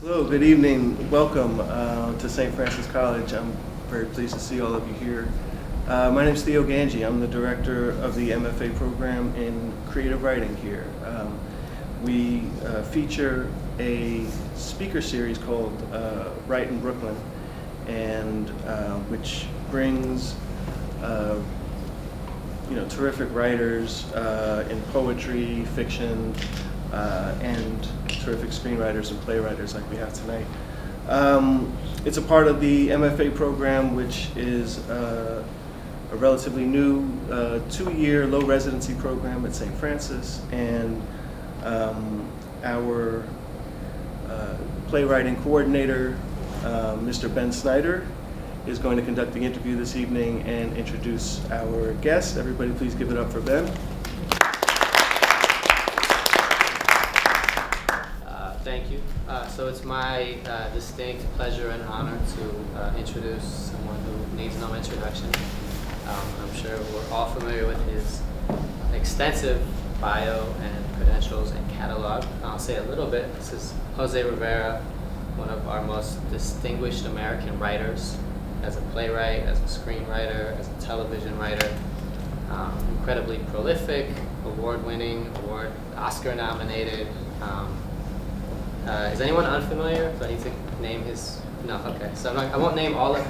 Hello, good evening. Welcome to St. Francis College. I'm very pleased to see all of you here. My name is Theo Ganji. I'm the director of the MFA program in creative writing here. We feature a speaker series called Write in Brooklyn, and which brings terrific writers in poetry, fiction, and terrific screenwriters and playwriters like we have tonight. It's a part of the MFA program, which is a relatively new 2-year low residency program at St. Francis, and our playwriting coordinator, Mr. Ben Snyder, is going to conduct the interview this evening and introduce our guest. Everybody please give it up for Ben. Thank you. So it's my distinct pleasure and honor to introduce someone who needs no introduction. I'm sure we're all familiar with his extensive bio and credentials and catalog. I'll say a little bit. This is José Rivera, one of our most distinguished American writers, as a playwright, as a screenwriter, as a television writer. Incredibly prolific, award-winning, Oscar-nominated. Is anyone unfamiliar? Do I need to name his? No. Okay. So I won't name all of.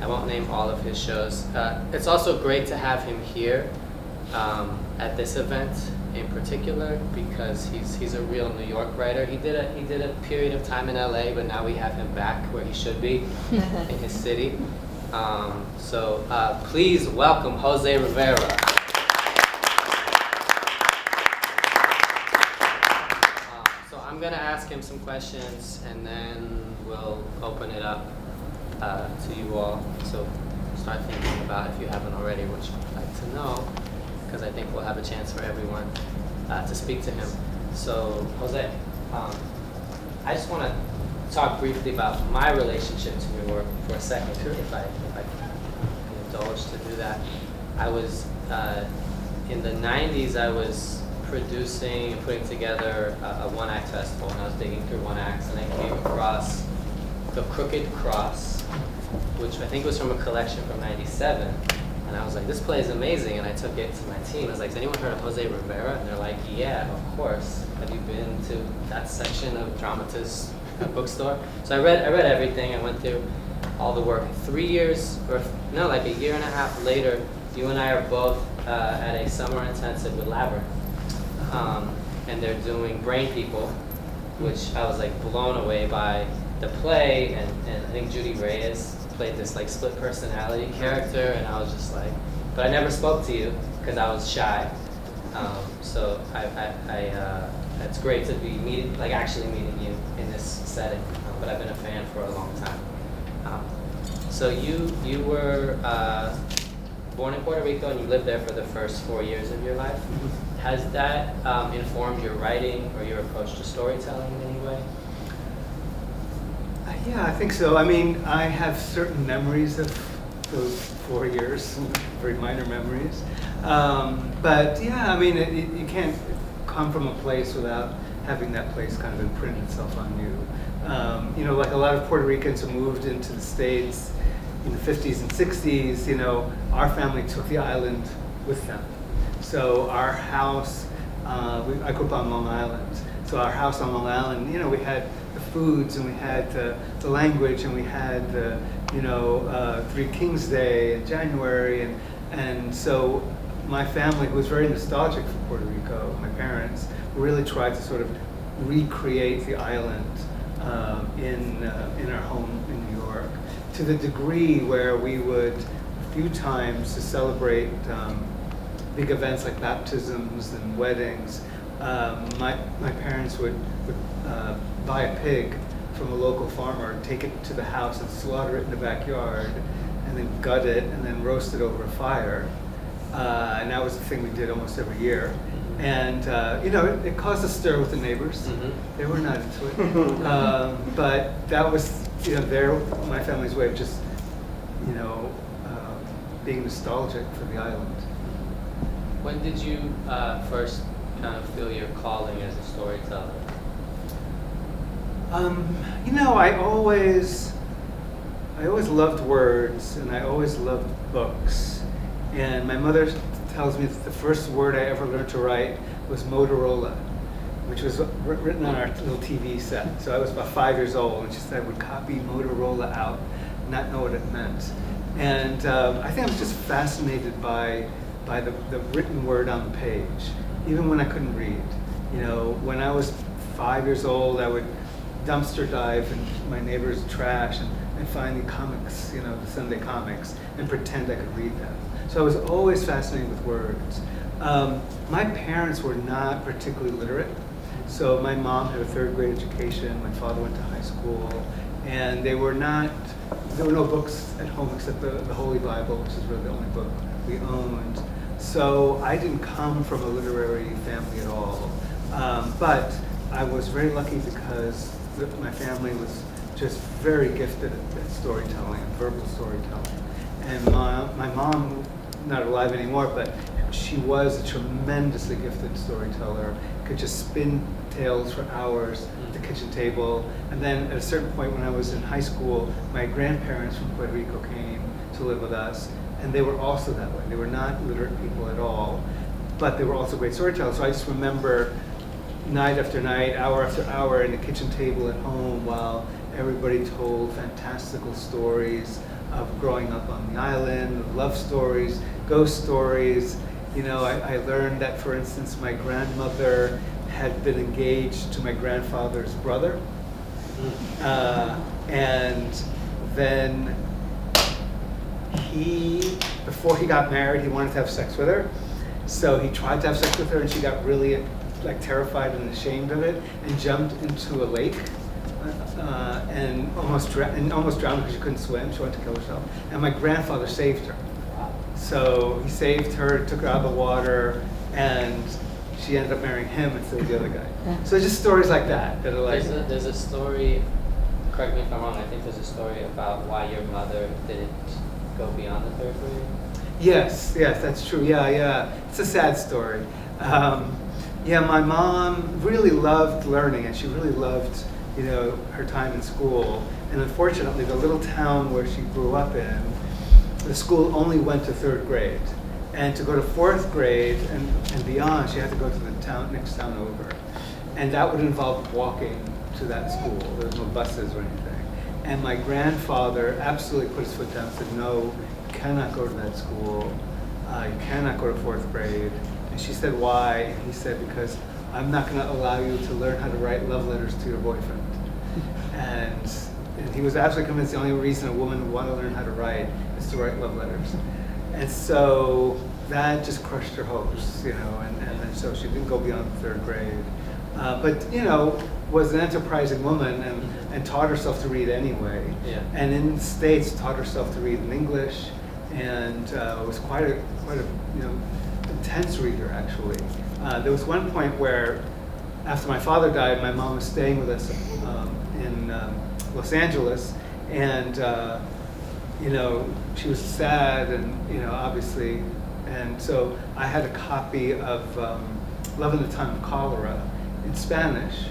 I won't name all of his shows. It's also great to have him here at this event in particular because he's a real New York writer. He did a period of time in LA, but now we have him back where he should be in his city. So please welcome José Rivera. I'm going to ask him some questions, and then we'll open it up to you all. So start thinking about, if you haven't already, what you'd like to know, because I think we'll have a chance for everyone to speak to him. So, Jose, I just want to talk briefly about my relationship to New York for a second, if I can indulge to do that. I was, in the 90s, I was producing and putting together a one-act festival, and I was digging through one acts, and I came across The Crooked Cross, which I think was from a collection from '97, and I was like, this play is amazing, and I took it to my team. I was like, has anyone heard of José Rivera? And they're like, yeah, of course. Have you been to that section of Dramatists bookstore? So I read everything. I went through all the work. 3 years, like a year and a half later, you and I are both at a summer intensive with Labyrinth. And they're doing Brain People, which I was like blown away by the play, and I think Judy Reyes played this like split personality character, and I was just like, but I never spoke to you because I was shy. So it's great to be actually meeting you in this setting. But I've been a fan for a long time. So you were born in Puerto Rico, and you lived there for the first 4 years of your life. Has that informed your writing or your approach to storytelling in any way? Yeah, I think so. I mean, I have certain memories of those 4 years, very minor memories. But yeah, I mean, you can't come from a place without having that place kind of imprint itself on you. Like a lot of Puerto Ricans who moved into the States in the 50s and 60s, our family took the island with them. So our house, I grew up on Long Island. So our house on Long Island, we had the foods, and we had the language, and we had Three Kings Day in January, and so my family, who was very nostalgic for Puerto Rico, my parents, really tried to sort of recreate the island in our home in New York, to the degree where we would, a few times to celebrate big events like baptisms and weddings, my parents would buy a pig from a local farmer, take it to the house and slaughter it in the backyard, and then gut it and then roast it over a fire. And that was the thing we did almost every year. And it caused a stir with the neighbors. Mm-hmm. They were not into it. But that was my family's way of just being nostalgic for the island. When did you first kind of feel your calling as a storyteller? I always loved words, and I always loved books. And my mother tells me that the first word I ever learned to write was Motorola, which was written on our little TV set. So I was about 5 years old, and she said I would copy Motorola out, not know what it meant. And I think I was just fascinated by the written word on the page, even when I couldn't read. When I was 5 years old, I would dumpster dive in my neighbor's trash and find the comics, the Sunday comics, and pretend I could read them. So I was always fascinated with words. My parents were not particularly literate. So my mom had a third grade education, my father went to high school, and there were no books at home except the Holy Bible, which is really the only book we owned. So I didn't come from a literary family at all. But I was very lucky because my family was just very gifted at storytelling, verbal storytelling. And my mom, not alive anymore, but she was a tremendously gifted storyteller, could just spin tales for hours at the kitchen table. And then at a certain point when I was in high school, my grandparents from Puerto Rico came to live with us, and they were also that way. They were not literate people at all, but they were also great storytellers. So I just remember night after night, hour after hour in the kitchen table at home while everybody told fantastical stories of growing up on the island, love stories, ghost stories. I learned that, for instance, my grandmother had been engaged to my grandfather's brother. And then before he got married, he wanted to have sex with her. So he tried to have sex with her, and she got really terrified and ashamed of it, and jumped into a lake and almost drowned because she couldn't swim. She wanted to kill herself. And my grandfather saved her. So he saved her, took her out of the water, and she ended up marrying him instead of the other guy. So just stories like that are like... There's a story, correct me if I'm wrong, I think there's a story about why your mother didn't go beyond the third grade. Yes, that's true. Yeah. It's a sad story. My mom really loved learning, and she really loved, her time in school. And unfortunately, the little town where she grew up in, the school only went to third grade. And to go to fourth grade and beyond, she had to go to the next town over. And that would involve walking to that school. There was no buses or anything. And my grandfather absolutely put his foot down and said, no, you cannot go to that school. You cannot go to fourth grade. And she said, why? And he said, because I'm not going to allow you to learn how to write love letters to your boyfriend. And he was absolutely convinced the only reason a woman would want to learn how to write is to write love letters. And so that just crushed her hopes, and then so she didn't go beyond third grade. But, was an enterprising woman and taught herself to read anyway. Yeah. And in the States, taught herself to read in English, and was quite a intense reader, actually. There was one point where, after my father died, my mom was staying with us in Los Angeles, and she was sad, and obviously, and so I had a copy of Love in the Time of Cholera in Spanish,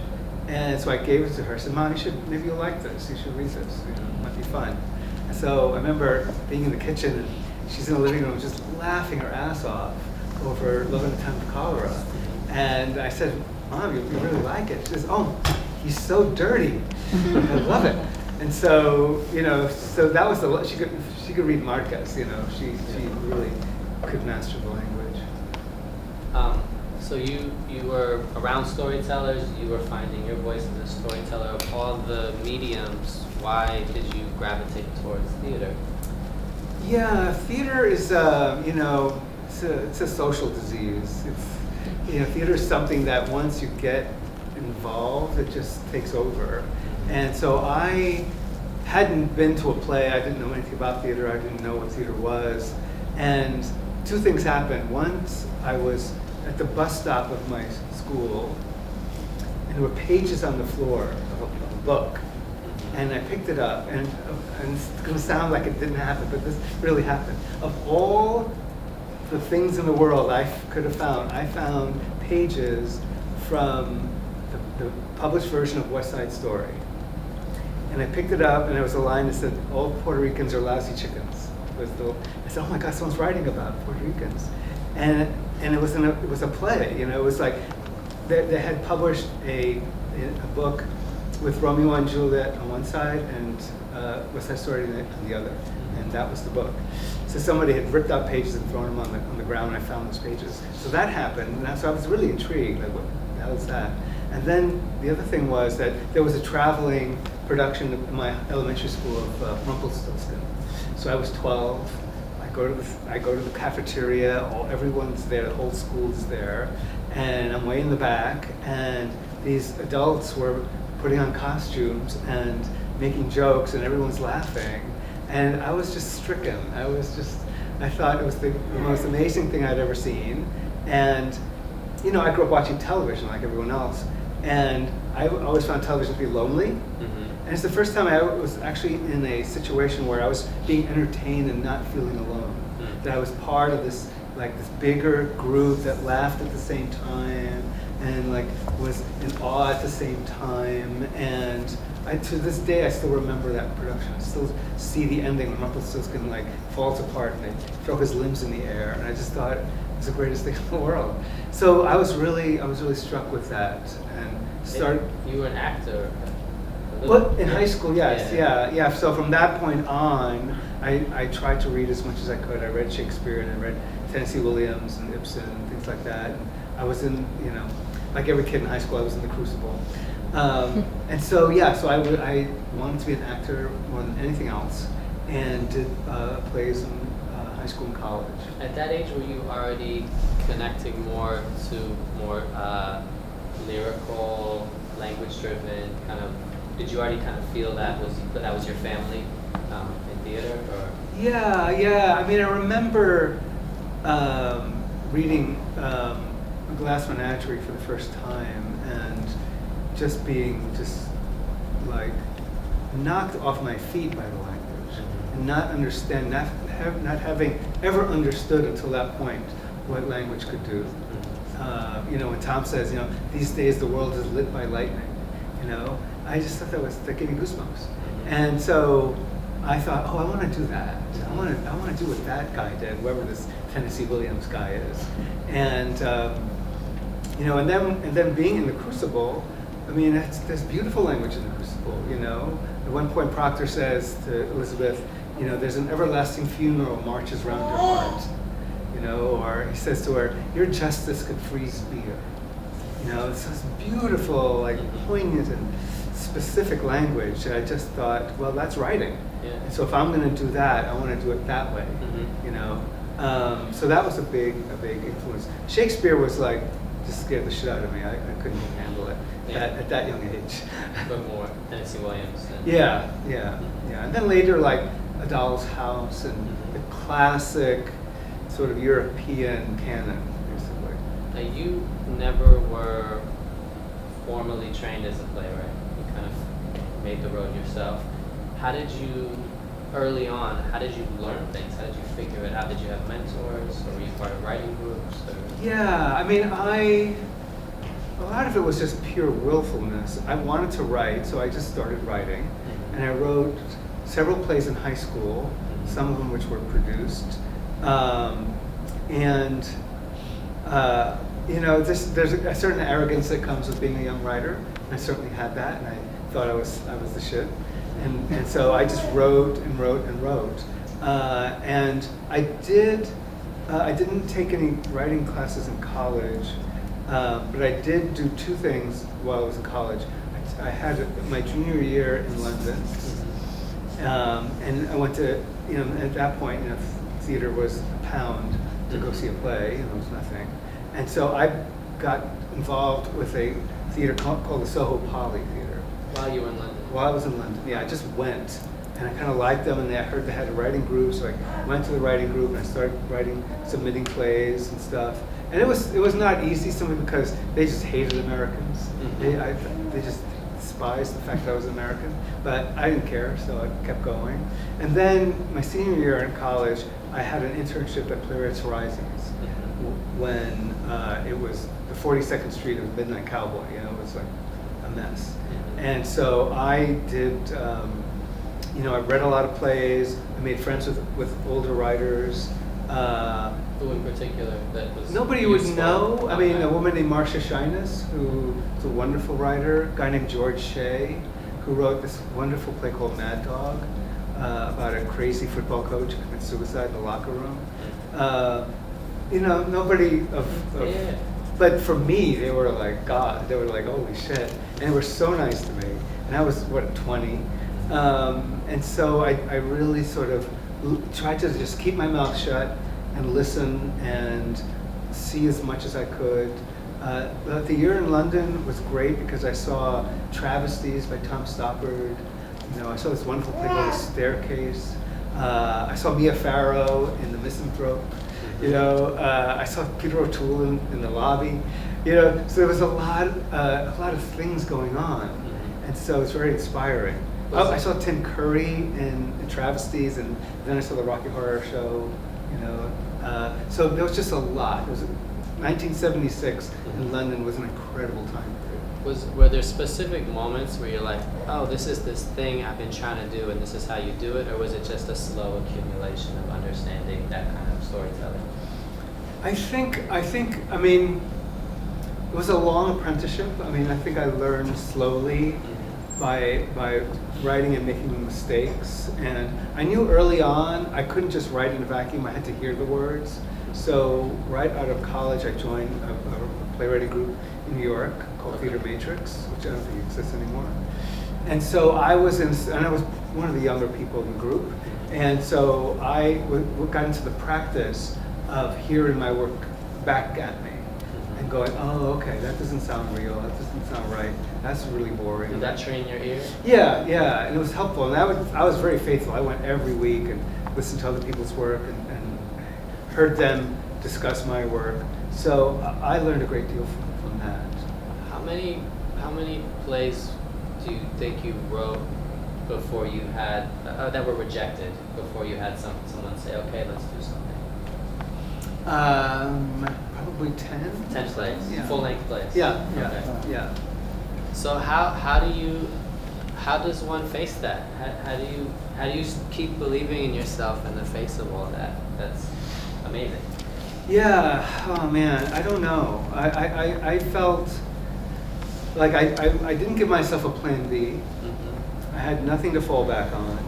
and so I gave it to her. I said, Mom, maybe you'll like this. You should read this. It might be fun. And so I remember being in the kitchen, and she's in the living room just laughing her ass off over Love in the Time of Cholera. And I said, Mom, you really like it? She says, oh, he's so dirty. I love it. And so, so that was she could read Marquez, she really could master the language. So you were around storytellers, you were finding your voice as a storyteller. Of all the mediums, why did you gravitate towards theater? Yeah, theater is, it's a social disease. Theater is something that once you get involved, it just takes over. And so I hadn't been to a play, I didn't know anything about theater, I didn't know what theater was. And two things happened. Once I was at the bus stop of my school, and there were pages on the floor of a book. And I picked it up, and it's going to sound like it didn't happen, but this really happened. Of all the things in the world I could have found, I found pages from the published version of West Side Story. And I picked it up, and there was a line that said, "All Puerto Ricans are lousy chickens." I said, "Oh my God, someone's writing about Puerto Ricans," and it was a play. You know, it was like they had published a book with Romeo and Juliet on one side and West Side Story on the other, and that was the book. So somebody had ripped out pages and thrown them on the ground, and I found those pages. So that happened, and so I was really intrigued. Like, what the hell is that? And then the other thing was that there was a traveling production in my elementary school of Rumpelstiltskin. So I was 12. I go to the cafeteria. Everyone's there. The whole school's there, and I'm way in the back. And these adults were putting on costumes and making jokes, and everyone's laughing. And I was just stricken. I thought it was the most amazing thing I'd ever seen. And you know, I grew up watching television like everyone else. And I always found television to be lonely. And it's the first time I was actually in a situation where I was being entertained and not feeling alone. That I was part of this bigger group that laughed at the same time and like was in awe at the same time. And to this day, I still remember that production. I still see the ending when Rumpelstiltskin like falls apart and they throw his limbs in the air. And I just thought it was the greatest thing in the world. So I was really struck with that and started. You were an actor. Well, in high school, yes, yeah. So from that point on, I tried to read as much as I could. I read Shakespeare and I read Tennessee Williams and Ibsen and things like that. And I was in, you know, like every kid in high school, I was in the Crucible. And so, yeah, so I wanted to be an actor more than anything else, and did plays in high school and college. At that age, were you already connecting more to more lyrical, language-driven kind of? Did you already kind of feel that was your family in theater, or? Yeah. I mean, I remember reading A Glass Menagerie for the first time, and just being like knocked off my feet by the language, and not having ever understood until that point what language could do. You know, when Tom says, you know, these days the world is lit by lightning, you know, I just thought that gave me goosebumps. And so I thought, oh, I want to do that. I want to do what that guy did, whoever this Tennessee Williams guy is. And you know, and then being in the Crucible, I mean, there's beautiful language in the Crucible, you know. At one point, Proctor says to Elizabeth, you know, there's an everlasting funeral marches round your heart, you know, or he says to her, your justice could freeze beer. You know, it's this beautiful, like poignant and specific language. I just thought, well, that's writing. Yeah. And so if I'm going to do that, I want to do it that way, you know. So that was a big influence. Shakespeare was like, just scared the shit out of me. I couldn't even handle it at that young age. But more Tennessee Williams. Yeah. And then later, like A Doll's House and the classic sort of European canon, basically. Now, you never were formally trained as a playwright. You kind of made the road yourself. How did you, early on, how did you learn things? How did you figure it out? Did you have mentors, or were you part of writing groups? Or? Yeah, I mean, a lot of it was just pure willfulness. I wanted to write, so I just started writing. And I wrote several plays in high school, some of them which were produced. You know, there's a certain arrogance that comes with being a young writer. And I certainly had that, and I thought I was the shit. And so I just wrote and wrote and wrote. And I didn't take any writing classes in college, but I did do two things while I was in college. I had my junior year in London, and I went to, you know, at that point, you know, theater was £1 to go see a play, you know, it was nothing. And so I got involved with a theater called the Soho Poly Theater. While you were in London? While I was in London, yeah, I just went. And I kind of liked them, and I heard they had a writing group, so I went to the writing group, and I started submitting plays and stuff. And it was not easy, simply because they just hated Americans. They just despised the fact that I was American, but I didn't care, so I kept going. And then my senior year in college, I had an internship at Playwrights Horizons when it was the 42nd Street of Midnight Cowboy. You know, it was like a mess. And so I did, I read a lot of plays. I made friends with older writers. Who in particular that was Nobody would useful? know. I mean, Okay. a woman named Marcia Shyness, who is a wonderful writer. A guy named George Shea, who wrote this wonderful play called Mad Dog, about a crazy football coach who commits suicide in the locker room. Nobody of Yeah. but for me, they were like God. They were like, holy shit. And they were so nice to me. And I was, 20? And so I really sort of tried to just keep my mouth shut and listen and see as much as I could. But the year in London was great because I saw Travesties by Tom Stoppard. I saw this wonderful play called The Staircase. I saw Mia Farrow in The Misanthrope. I saw Peter O'Toole in the lobby. So there was a lot of things going on, and so it's very inspiring. I saw Tim Curry in Travesties, and then I saw the Rocky Horror Show. So there was just a lot. It was 1976 in London was an incredible time period. Were there specific moments where you're like, oh, this is this thing I've been trying to do, and this is how you do it, or was it just a slow accumulation of understanding that kind of storytelling? I think, it was a long apprenticeship. I think I learned slowly by writing and making mistakes. And I knew early on I couldn't just write in a vacuum, I had to hear the words. So right out of college, I joined a playwriting group in New York called Theater Matrix, which I don't think exists anymore. And so I was one of the younger people in the group. And so I got into the practice of hearing my work back at me and going, oh, okay, that doesn't sound real, that doesn't sound right, that's really boring. Did that train your ear? Yeah, and it was helpful. And I was very faithful. I went every week and listened to other people's work and heard them discuss my work. So I learned a great deal from that. How many plays do you think you wrote before you had that were rejected, before you had someone say, okay, let's do something? Probably 10. 10 plays, Yeah. full-length plays. Yeah. Okay. So how does one face that? How do you keep believing in yourself in the face of all that? That's amazing. Yeah. Oh man, I don't know. I felt like I didn't give myself a plan B. Mm-hmm. I had nothing to fall back on.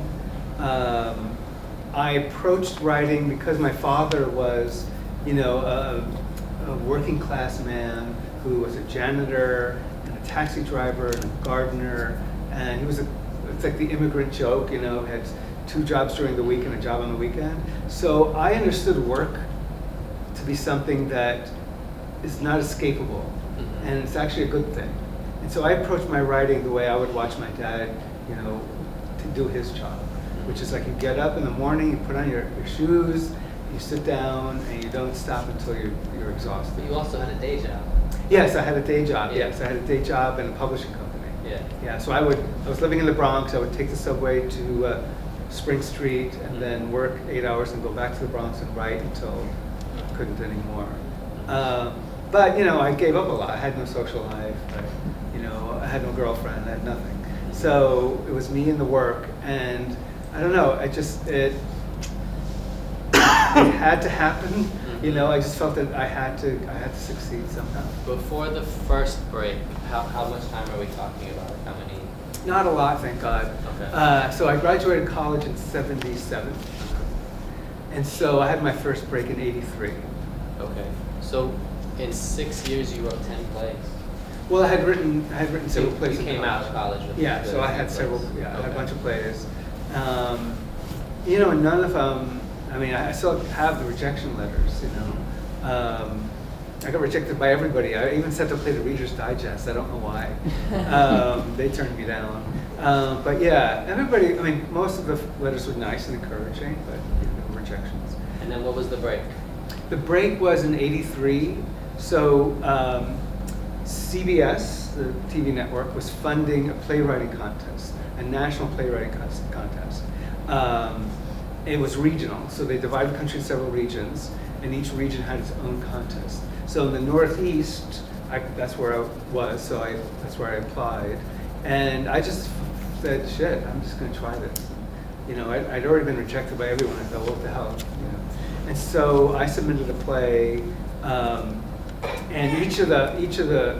I approached writing because my father was, a working class man who was a janitor and a taxi driver and a gardener, and he was it's like the immigrant joke, had 2 jobs during the week and a job on the weekend. So I understood work to be something that is not escapable, and it's actually a good thing. And so I approached my writing the way I would watch my dad, to do his job, which is like you get up in the morning, you put on your shoes, you sit down, and you don't stop until you're exhausted. But you also had a day job. Yes, I had a day job. Yeah. Yes, I had a day job in a publishing company. Yeah. Yeah, so I was living in the Bronx. I would take the subway to Spring Street and then work 8 hours and go back to the Bronx and write until I couldn't anymore. But I gave up a lot. I had no social life. I had no girlfriend. I had nothing. So it was me and the work, and I don't know. It had to happen. I just felt that I had to succeed somehow. Before the first break, how much time are we talking about? How many? Not a lot, thank God. Okay. So I graduated college in '77, and so I had my first break in '83. Okay. So in 6 years, you wrote 10 plays. Well, I had written several plays. You in came out of college with Yeah, with so I had plays. several. Yeah, I had a Okay. bunch of plays. And none of them. I still have the rejection letters. I got rejected by everybody. I even sent to play the Reader's Digest. I don't know why. They turned me down. But yeah, everybody. Most of the letters were nice and encouraging, but no rejections. And then what was the break? The break was in '83. So CBS, the TV network, was funding a playwriting contest, a national playwriting contest. It was regional, so they divided the country in several regions, and each region had its own contest. So in the Northeast, that's where I was, so that's where I applied. And I just said, shit, I'm just going to try this. You know, I'd already been rejected by everyone. I thought, what the hell, you know. And so I submitted a play, and each of the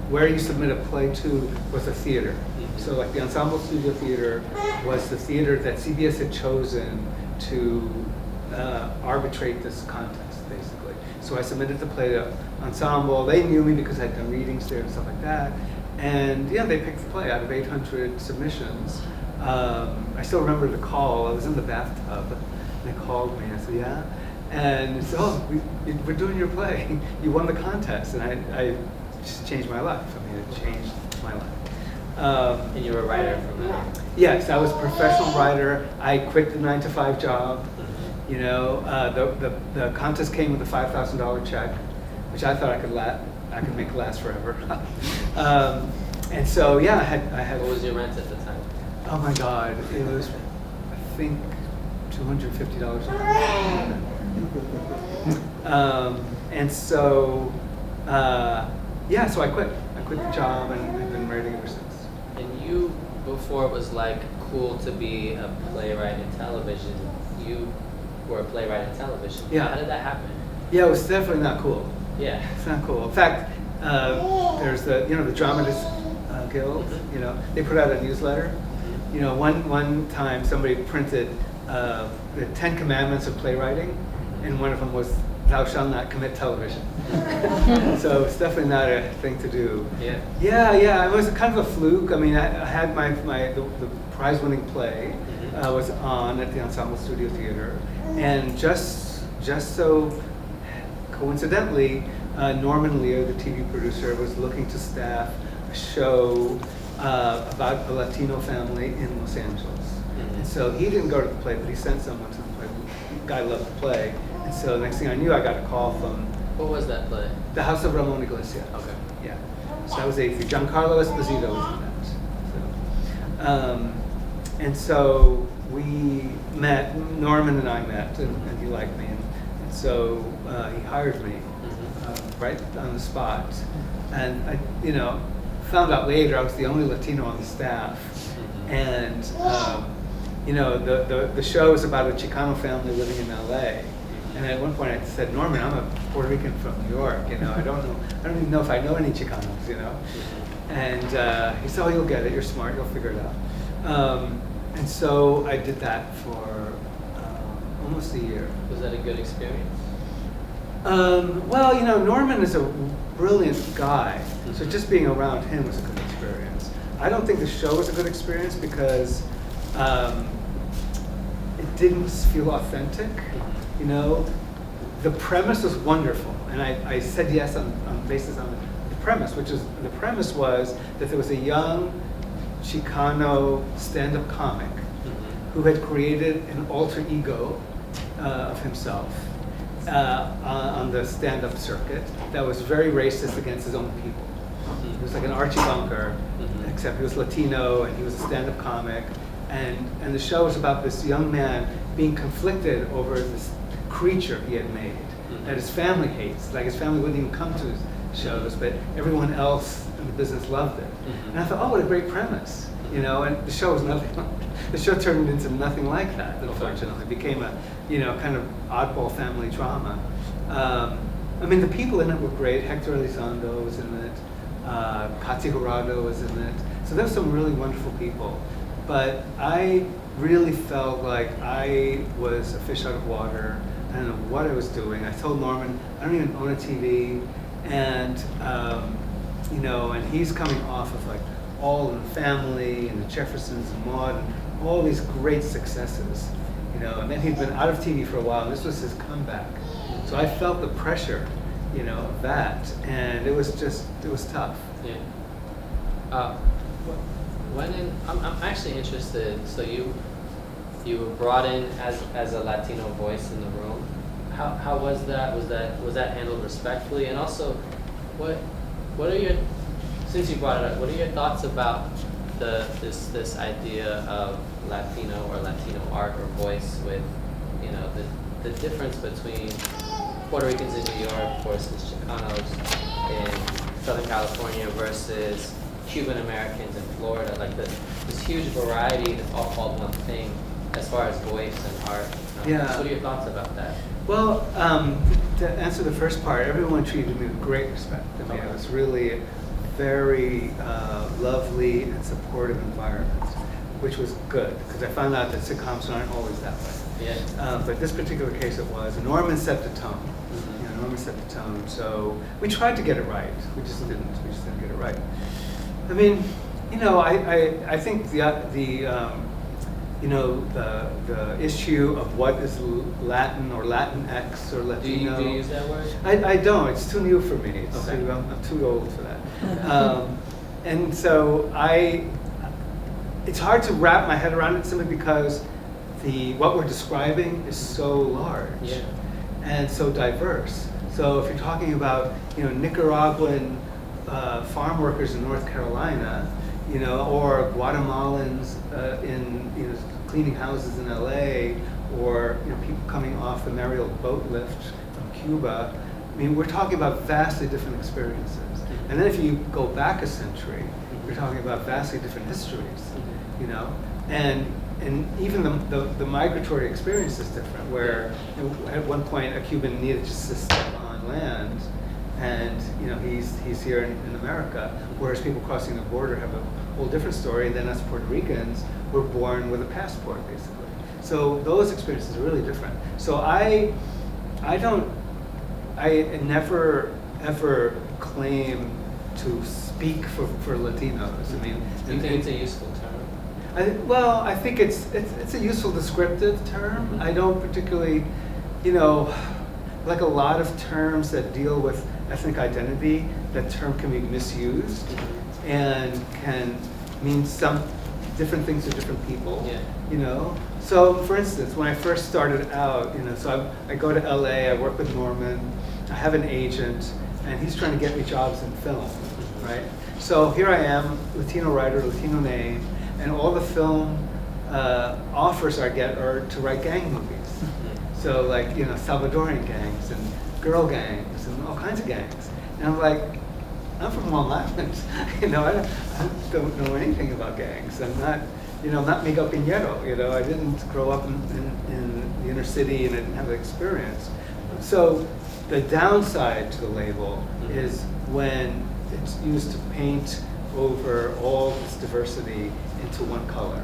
where you submit a play to was a theater. So like the Ensemble Studio Theater was the theater that CBS had chosen to arbitrate this contest, basically. So I submitted the play to Ensemble. They knew me because I'd done readings there and stuff like that. And yeah, they picked the play out of 800 submissions. I still remember the call. I was in the bathtub. They called me. I said, yeah. And they said, oh, we're doing your play. You won the contest. And I just changed my life. I mean, it changed my life. And you were a writer from that? Yes, I was a professional writer. I quit the 9-to-5 job. Mm-hmm. You know, the contest came with a $5,000 check, which I thought I could make last forever. And so, yeah, I had. What was your rent at the time? Oh my God, it was, I think, $250 a month. And so, yeah, so I quit. I quit the job and I've been writing ever since. And you, before it was like cool to be a playwright in television, you were a playwright in television. Yeah. How did that happen? Yeah, it was definitely not cool. Yeah. It's not cool. In fact, there's the Dramatists Guild. You know, they put out a newsletter. You know, one time somebody printed the 10 Commandments of playwriting, and one of them was, "Thou shalt not commit television." So it's definitely not a thing to do. Yeah. Yeah. It was kind of a fluke. I mean, I had the prize-winning play was on at the Ensemble Studio Theater, and just so coincidentally, Norman Lear, the TV producer, was looking to staff a show about a Latino family in Los Angeles. And so he didn't go to the play, but he sent someone to the play. The guy loved the play. And so next thing I knew, I got a call from What was that play? The House of Ramon Iglesias. Okay. Yeah. So that was A3. Giancarlo Esposito was in that. So, and so we met, Norman and I met, and he liked me. And so he hired me right on the spot. And I, found out later I was the only Latino on the staff. And, the show is about a Chicano family living in LA. And at one point I said, Norman, I'm a Puerto Rican from New York, I don't even know if I know any Chicanos, And he said, oh, you'll get it, you're smart, you'll figure it out. And so I did that for almost a year. Was that a good experience? Well, Norman is a brilliant guy, so just being around him was a good experience. I don't think the show was a good experience because it didn't feel authentic. The premise was wonderful, and I said yes on basis on the premise, the premise was that there was a young Chicano stand-up comic who had created an alter ego of himself on the stand-up circuit that was very racist against his own people. He was like an Archie Bunker, except he was Latino and he was a stand-up comic. And the show was about this young man being conflicted over this creature he had made that his family hates. Like his family wouldn't even come to his shows, but everyone else in the business loved it. And I thought, oh, what a great premise, And the show was nothing. The show turned into nothing like that. Unfortunately, it became a kind of oddball family drama. The people in it were great. Hector Elizondo was in it. Kathy Jurado was in it. So there were some really wonderful people. But I really felt like I was a fish out of water. I don't know what I was doing. I told Norman, I don't even own a TV. And, and he's coming off of like All in the Family and the Jeffersons and Maude and all these great successes, and then he'd been out of TV for a while, and this was his comeback. So I felt the pressure, of that, and it was tough. Yeah. I'm actually interested. So you were brought in as a Latino voice in the room. How was that? Was that handled respectfully? And also, what are your, since you brought it up, what are your thoughts about this idea of Latino or Latino art or voice with the difference between Puerto Ricans in New York versus Chicanos in Southern California versus Cuban Americans in Florida, like this huge variety that's all called one thing as far as voice and art. Yeah. So what are your thoughts about that? Well, to answer the first part, everyone treated me with great respect. I mean, it was really a very lovely and supportive environment, which was good, because I found out that sitcoms aren't always that way. Yeah. But this particular case it was. And Norman set the tone. Mhm. You know, Norman set the tone. So we tried to get it right. We just didn't. We just didn't get it right. I mean, you know, I think you know, the issue of what is Latin or Latinx or Latino. Do you use that word? I don't. It's too new for me. It's Okay. I'm too old for that. And so it's hard to wrap my head around it simply because what we're describing is so large Yeah. and so diverse. So if you're talking about, you know, Nicaraguan farm workers in North Carolina, you know, or Guatemalans in, you know, cleaning houses in LA, or, you know, people coming off the Mariel boat lift from Cuba. I mean, we're talking about vastly different experiences. And then if you go back a century, you're talking about vastly different histories, you know, and even the migratory experience is different. Where, you know, at one point a Cuban needed just to step on land, and, you know, he's here in America, whereas people crossing the border have a whole different story. And then us Puerto Ricans were born with a passport, basically. So those experiences are really different. So I never ever claim to speak for Latinos. I mean, Do you think it's a useful term? I think it's a useful descriptive term. I don't particularly, you know, like a lot of terms that deal with ethnic identity, that term can be misused and can mean some different things to different people. Yeah. You know. So, for instance, when I first started out, you know, so I go to LA, I work with Norman, I have an agent, and he's trying to get me jobs in film, right? So here I am, Latino writer, Latino name, and all the film offers I get are to write gang movies. So, like, you know, Salvadorian gangs and girl gangs and all kinds of gangs. And I'm like, I'm from Long Island. You know, I don't know anything about gangs. I'm not, you know, not Miguel Pinheiro. You know, I didn't grow up in the inner city and I didn't have the experience. So the downside to the label is when it's used to paint over all this diversity into one color,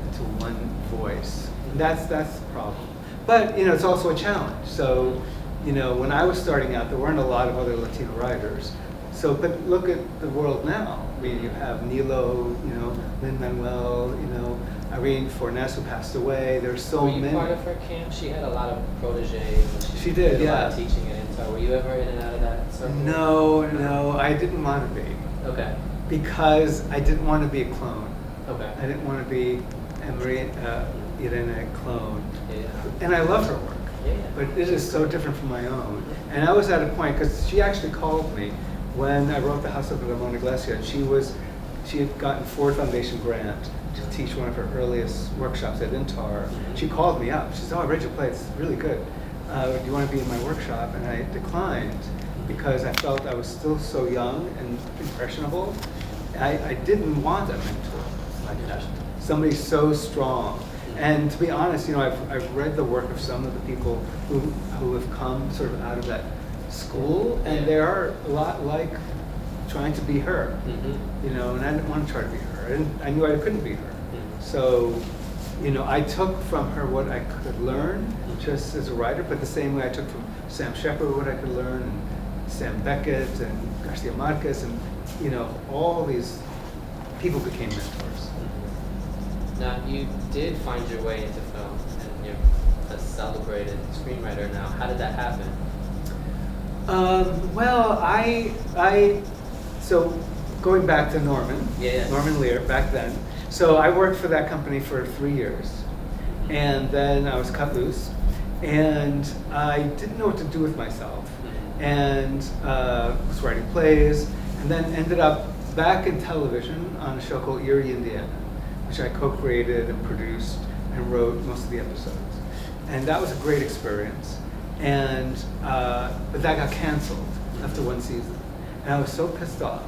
into one voice. And that's the problem. But, you know, it's also a challenge. So, you know, when I was starting out, there weren't a lot of other Latino writers. So, but look at the world now. I mean, you have Nilo, you know, Lin-Manuel, you know, Irene Fornes, who passed away. There's so many. Were you part of her camp? She had a lot of proteges. She did, a lot of yeah. teaching at Intel. Were you ever in and out of that circle? No, I didn't want to be. Okay. Because I didn't want to be a clone. Okay. I didn't want to be Irene clone. Yeah. And I love her work. Yeah. But it is so different from my own. And I was at a point, because she actually called me when I wrote The House of Ramon Iglesias. She had gotten Ford Foundation grant to teach one of her earliest workshops at Intar. She called me up. She said, "Oh, I read your play. It's really good. Do you want to be in my workshop?" And I declined because I felt I was still so young and impressionable. I didn't want a mentor like that. Somebody so strong. And to be honest, you know, I've read the work of some of the people who have come sort of out of that school, and they are a lot like trying to be her, you know, and I didn't want to try to be her. And I knew I couldn't be her. So, you know, I took from her what I could learn just as a writer, but the same way I took from Sam Shepard what I could learn, and Sam Beckett and Garcia Marquez, and, you know, all these people became mentors. Now, you did find your way into film, and you're a celebrated screenwriter now. How did that happen? Well, so going back to Norman, Norman Lear, back then. So I worked for that company for 3 years, and then I was cut loose, and I didn't know what to do with myself, and was writing plays, and then ended up back in television on a show called Erie, Indiana, which I co-created and produced and wrote most of the episodes. And that was a great experience. And but that got canceled after one season. And I was so pissed off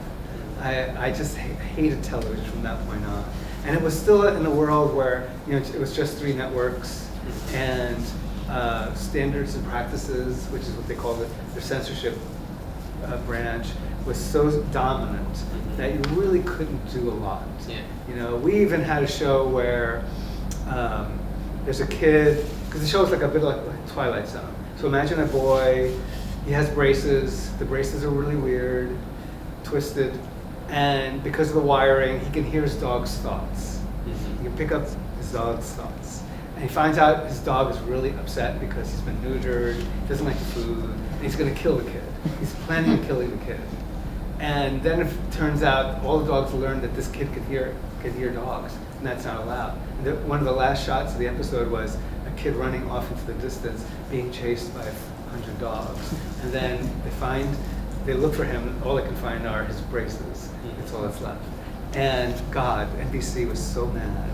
I just hated television from that point on. And it was still in a world where, you know, it was just 3 networks, and standards and practices, which is what they call their censorship branch, was so dominant that you really couldn't do a lot. Yeah. You know, we even had a show where there's a kid, because the show is like a bit like Twilight Zone. So imagine a boy, he has braces, the braces are really weird, twisted, and because of the wiring, he can hear his dog's thoughts. He can pick up his dog's thoughts. And he finds out his dog is really upset because he's been neutered, doesn't like the food, and he's going to kill the kid. He's planning on killing the kid. And then it turns out all the dogs learned that this kid could hear dogs, and that's not allowed. And one of the last shots of the episode was a kid running off into the distance, being chased by 100 dogs. And then they look for him, and all they can find are his braces. That's all that's left. And God, NBC was so mad.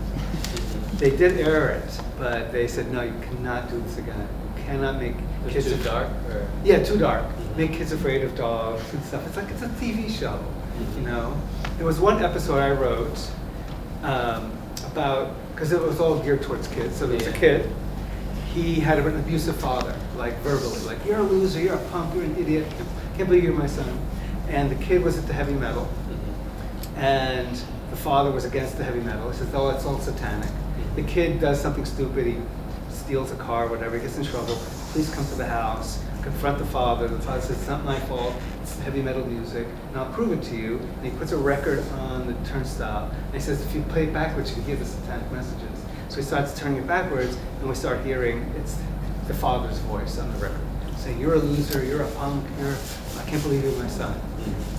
They did air it, but they said, no, you cannot do this again. You cannot make kids too dark? Or? Yeah, too dark. Make kids afraid of dogs and stuff. It's like it's a TV show, you know? There was one episode I wrote about, because it was all geared towards kids. So there was a kid. He had an abusive father, like verbally, like, you're a loser, you're a punk, you're an idiot, can't believe you're my son. And the kid was into heavy metal. And the father was against the heavy metal. He says, oh, it's all satanic. The kid does something stupid. He steals a car, whatever. He gets in trouble. Police come to the house, confront the father. The father says, it's not my fault. It's heavy metal music, and I'll prove it to you. And he puts a record on the turnstile. And he says, if you play it backwards, you can hear the satanic messages. So he starts turning it backwards, and we start hearing it's the father's voice on the record, saying, you're a loser, you're a punk, I can't believe you're my son.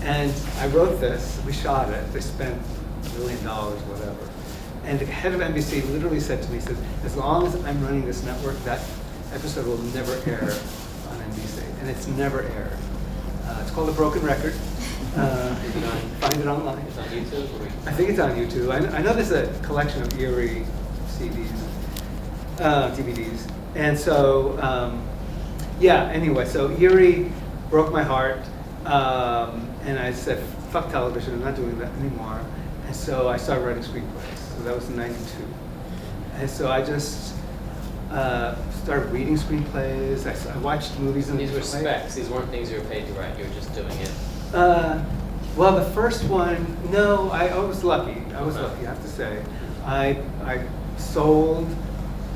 And I wrote this, we shot it, they spent $1 million, whatever. And the head of NBC literally said to me, he said, as long as I'm running this network, that episode will never air on NBC. And it's never aired. It's called A Broken Record. Find it online. It's on YouTube? Or? I think it's on YouTube. I know there's a collection of Eerie CDs, DVDs. And so, yeah, anyway, so Eerie broke my heart. And I said, fuck television, I'm not doing that anymore. And so I started writing screenplays. So that was in '92. And so I just started reading screenplays. I watched movies. These were specs. These weren't things you were paid to write. You were just doing it. Well, the first one, no, I was lucky. I was lucky, I have to say. I sold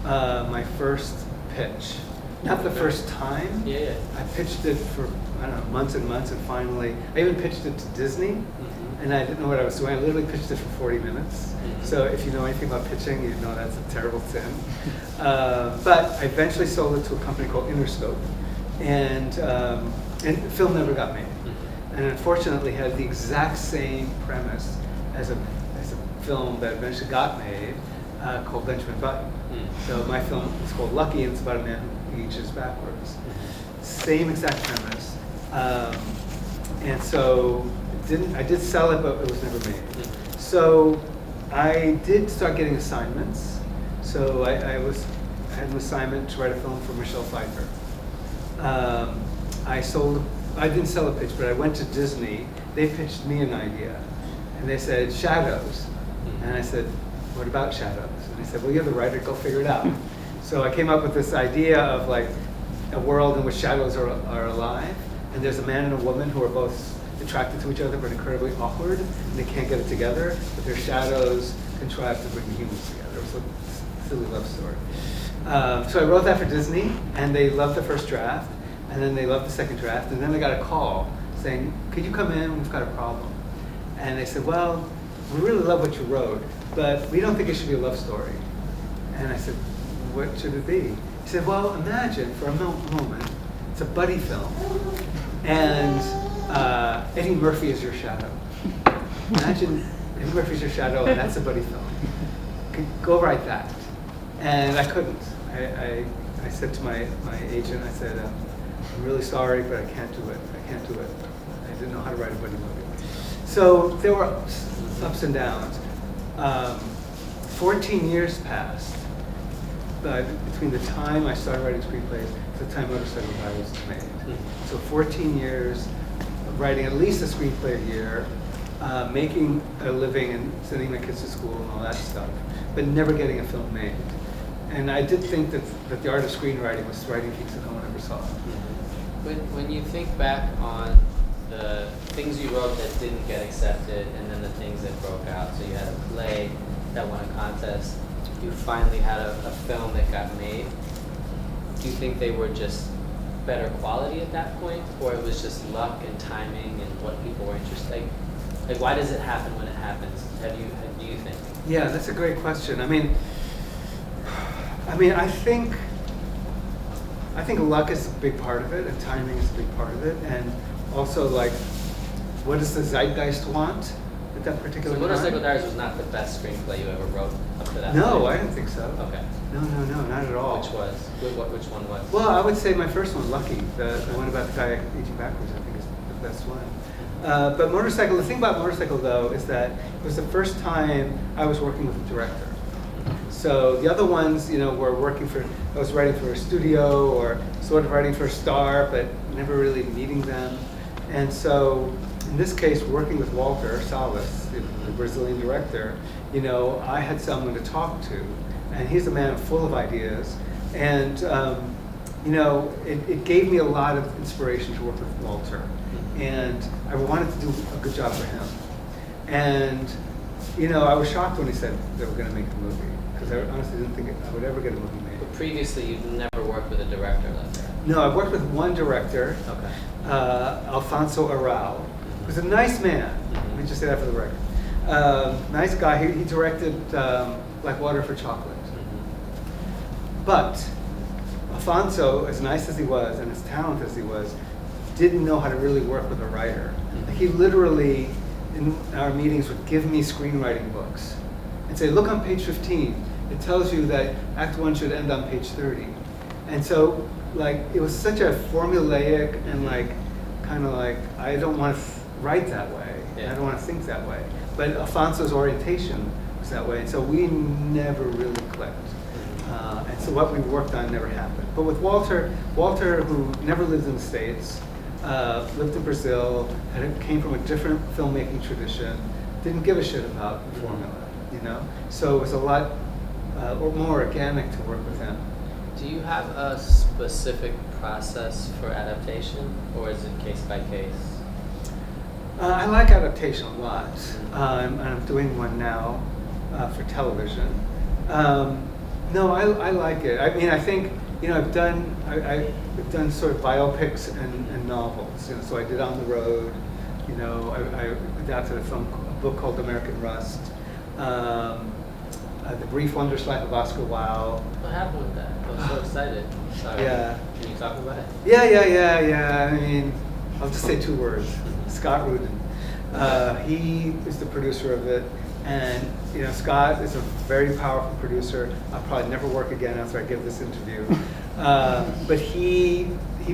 my first pitch. Not the first time. Yeah. I pitched it for, I don't know, months and months, and finally, I even pitched it to Disney, and I didn't know what I was doing. I literally pitched it for 40 minutes. So if you know anything about pitching, you know that's a terrible sin. But I eventually sold it to a company called Interscope, and the film never got made. And unfortunately had the exact same premise as a film that eventually got made, called Benjamin Button. So my film is called Lucky, and it's about a man who ages backwards. Same exact premise. And so I did sell it, but it was never made. So I did start getting assignments. So I had an assignment to write a film for Michelle Pfeiffer. I didn't sell a pitch, but I went to Disney. They pitched me an idea, and they said shadows, and I said, what about shadows? And they said, well, you're the writer, go figure it out. So I came up with this idea of like a world in which shadows are alive, and there's a man and a woman who are both attracted to each other but incredibly awkward, and they can't get it together, but their shadows contrive to bring the humans together. It was a silly love story. So I wrote that for Disney, and they loved the first draft, and then they loved the second draft, and then they got a call saying, could you come in, we've got a problem. And they said, well, we really love what you wrote, but we don't think it should be a love story. And I said, what should it be? He said, well, imagine for a moment, it's a buddy film, and Eddie Murphy is your shadow. Imagine Eddie Murphy's your shadow, and that's a buddy film. Go write that. And I couldn't. I said to my agent, I said, I'm really sorry, but I can't do it. I can't do it. I didn't know how to write a buddy movie. So there were ups and downs. 14 years passed between the time I started writing screenplays to the time Motorcycle Diaries was made. So 14 years of writing at least a screenplay a year, making a living and sending my kids to school and all that stuff, but never getting a film made. And I did think that the art of screenwriting was writing things that no one ever saw. When you think back on the things you wrote that didn't get accepted, and then the things that broke out, so you had a play that won a contest, you finally had a film that got made. Do you think they were just better quality at that point, or it was just luck and timing and what people were interested in? Like, why does it happen when it happens? Do you think? Yeah, that's a great question. I mean, I think luck is a big part of it, and timing is a big part of it, and also, like, what does the zeitgeist want at that particular So time? Motorcycle Diaries was not the best screenplay you ever wrote up to that No, point? I didn't think so. Okay. No, not at all. Which was? Which one was? Well, I would say my first one, Lucky, the one about the guy aging backwards, I think is the best one. But Motorcycle, the thing about Motorcycle, though, is that it was the first time I was working with a director. So the other ones, were I was writing for a studio or sort of writing for a star, but never really meeting them. And so in this case, working with Walter Salles, the Brazilian director, I had someone to talk to. And he's a man full of ideas. And, it gave me a lot of inspiration to work with Walter. And I wanted to do a good job for him. And, I was shocked when he said they were going to make the movie, because I honestly didn't think I would ever get a movie made. But previously, you've never worked with a director like that? No, I've worked with one director, Okay. Alfonso Arau, who's a nice man. Let me just say that for the record. Nice guy. He directed Like Water for Chocolate. But Alfonso, as nice as he was and as talented as he was, didn't know how to really work with a writer. He literally, in our meetings, would give me screenwriting books and say, look on page 15. It tells you that Act 1 should end on page 30. And so, it was such a formulaic and kind of I don't want to write that way. Yeah. I don't want to think that way. But Alfonso's orientation was that way. And so we never really clicked. And so what we worked on never happened. But with Walter, who never lived in the States, lived in Brazil, came from a different filmmaking tradition, didn't give a shit about the formula, So it was a lot more organic to work with him. Do you have a specific process for adaptation, or is it case by case? I like adaptation a lot. And I'm doing one now for television. No, I like it. I mean, I think I've done sort of biopics and novels. So I did On the Road. I adapted a book called American Rust. The Brief Wondrous Life of Oscar Wilde. What happened with that? I was so excited. Sorry. Yeah. Can you talk about it? Yeah. I mean, I'll just say 2 words. Scott Rudin. He is the producer of it. And Scott is a very powerful producer. I'll probably never work again after I give this interview. But he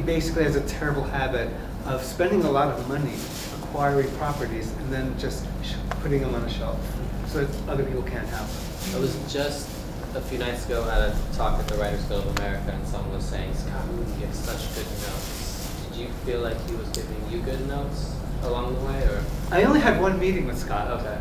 basically has a terrible habit of spending a lot of money acquiring properties and then just putting them on a shelf so that other people can't have them. I was just a few nights ago at a talk at the Writers Guild of America, and someone was saying Scott Rudin gives such good notes. Did you feel like he was giving you good notes along the way, or? I only had one meeting with Scott. Okay.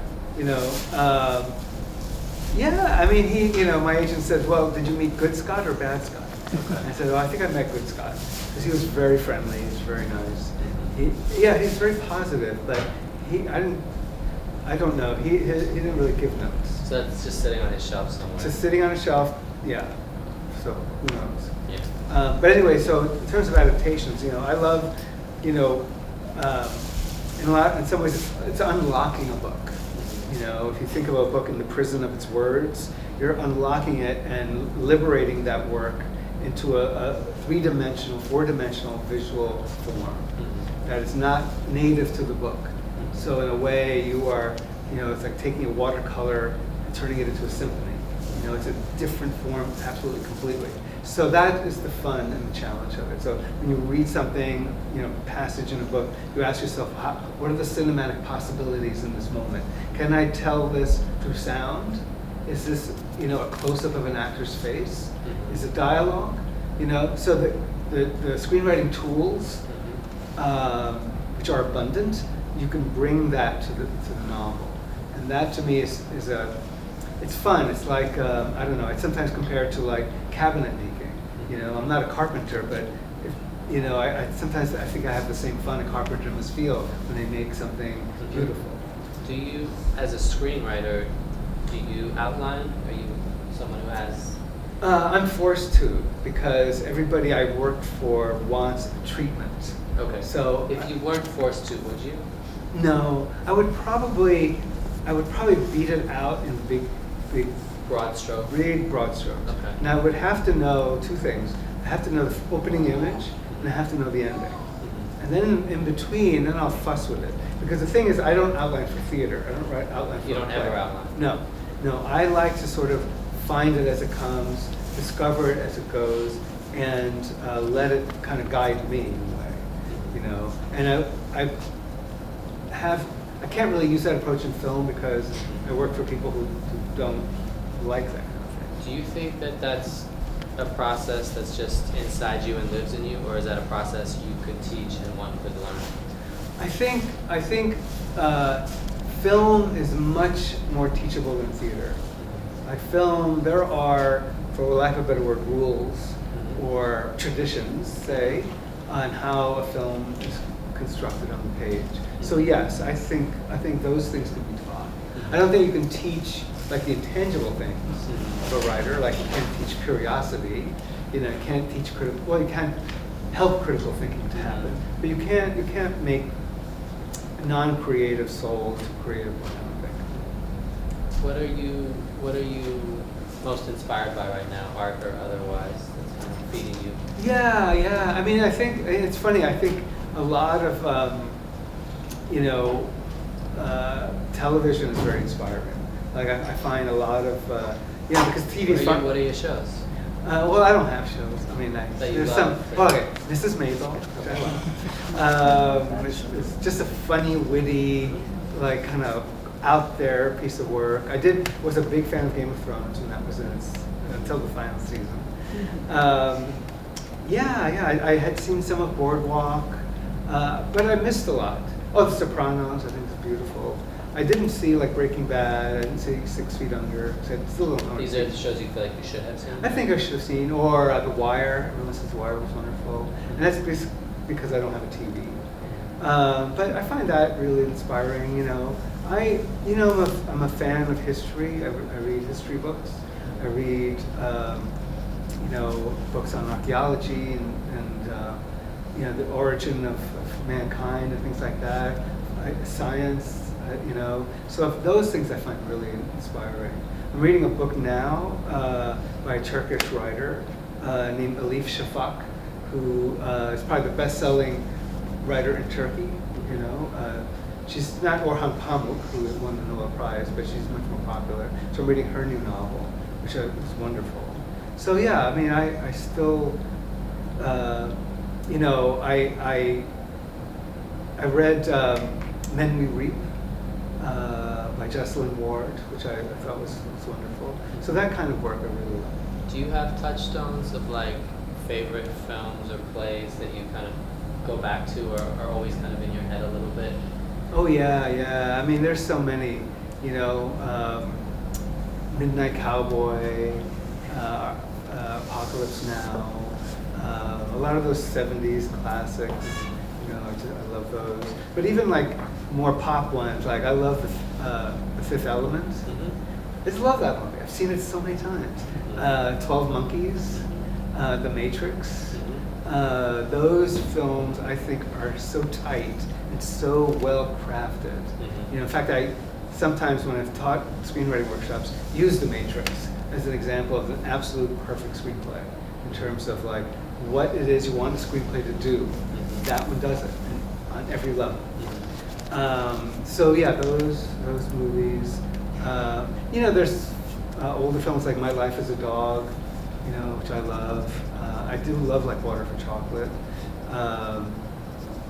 Yeah, I mean, my agent said, well, did you meet good Scott or bad Scott? Okay. I said, I think I met good Scott, because he was very friendly, he was very nice. He's very positive, but I don't know, he didn't really give notes. So that's just sitting on his shelf somewhere. Just sitting on a shelf, yeah, so who knows? Yeah. But anyway, so in terms of adaptations, I love, in some ways, it's unlocking a book. If you think of a book in the prison of its words, you're unlocking it and liberating that work into a 3-dimensional, 4-dimensional visual form that is not native to the book. So in a way, you are, it's like taking a watercolor and turning it into a symphony. It's a different form, absolutely, completely. So that is the fun and the challenge of it. So when you read something, passage in a book, you ask yourself, what are the cinematic possibilities in this moment? Can I tell this through sound? Is this, a close-up of an actor's face? Is it dialogue? So the screenwriting tools, which are abundant, you can bring that to the novel, and that to me is it's fun. It's like I don't know. It's sometimes compared to like cabinet making. You know, I'm not a carpenter, but you know, I sometimes I think I have the same fun a carpenter must feel when they make something beautiful. Do you, as a screenwriter, do you outline? Are you someone who has? I'm forced to, because everybody I worked for wants treatment. Okay. So if you weren't forced to, would you? No, I would probably beat it out in big Broad stroke. big broad strokes. Okay. Now I would have to know two things. I have to know the opening image, and I have to know the ending. And then in between, then I'll fuss with it. Because the thing is, I don't outline for theater. I don't write outline for You don't play. ever outline? No. I like to sort of find it as it comes, discover it as it goes, and let it kind of guide me in a way, you know. And I can't really use that approach in film because I work for people who don't like that kind of thing. Do you think that that's a process that's just inside you and lives in you, or is that a process you could teach and one could learn? I think film is much more teachable than theater. Like film, there are, for lack of a better word, rules or traditions, say, on how a film is constructed on the page. So yes, I think those things can be taught. I don't think you can teach like the intangible things of a writer. Like you can't teach curiosity. You know, you can't teach critical. Well, you can't help critical thinking to happen, but you can't make non-creative souls creative. I don't think. What are you most inspired by right now, art or otherwise, that's kind of feeding you? Yeah. I mean, I think it's funny. I think a lot of television is very inspiring. Like I find a lot of because TV is fun. What are your shows? Well, I don't have shows. I mean, there's some. Okay, this is Mabel. Which I love. It's just a funny, witty, like kind of out there piece of work. Was a big fan of Game of Thrones when that was until the final season. I had seen some of Boardwalk, but I missed a lot. Oh, The Sopranos, I think is beautiful. I didn't see like Breaking Bad. I didn't see 6 Feet Under. I still don't know. These are the shows you feel like you should have seen? I think I should have seen, or The Wire. Everyone says The Wire was wonderful, and that's because I don't have a TV. But I find that really inspiring. You know, I'm a fan of history. I read history books. I read books on archaeology and the origin of mankind and things like that. Science. So those things I find really inspiring. I'm reading a book now by a Turkish writer named Elif Shafak, who is probably the best-selling writer in Turkey. She's not Orhan Pamuk, who won the Nobel Prize, but she's much more popular. So I'm reading her new novel, which is wonderful. So yeah, I mean, I still, I read Men We Reap by Jessalyn Ward, which I thought was wonderful. So that kind of work I really like. Do you have touchstones of like favorite films or plays that you kind of go back to or are always kind of in your head a little bit? Oh yeah. I mean, there's so many. Midnight Cowboy, Apocalypse Now, a lot of those 70s classics. I love those. But even like more pop ones, like I love the Fifth Element. I just love that movie. I've seen it so many times. 12 Monkeys, The Matrix. Those films I think are so tight and so well crafted. In fact, I sometimes when I've taught screenwriting workshops, use The Matrix as an example of an absolute perfect screenplay in terms of like what it is you want the screenplay to do. That one does it on every level. So yeah, those movies. There's older films like My Life as a Dog, which I love. I do love like Water for Chocolate.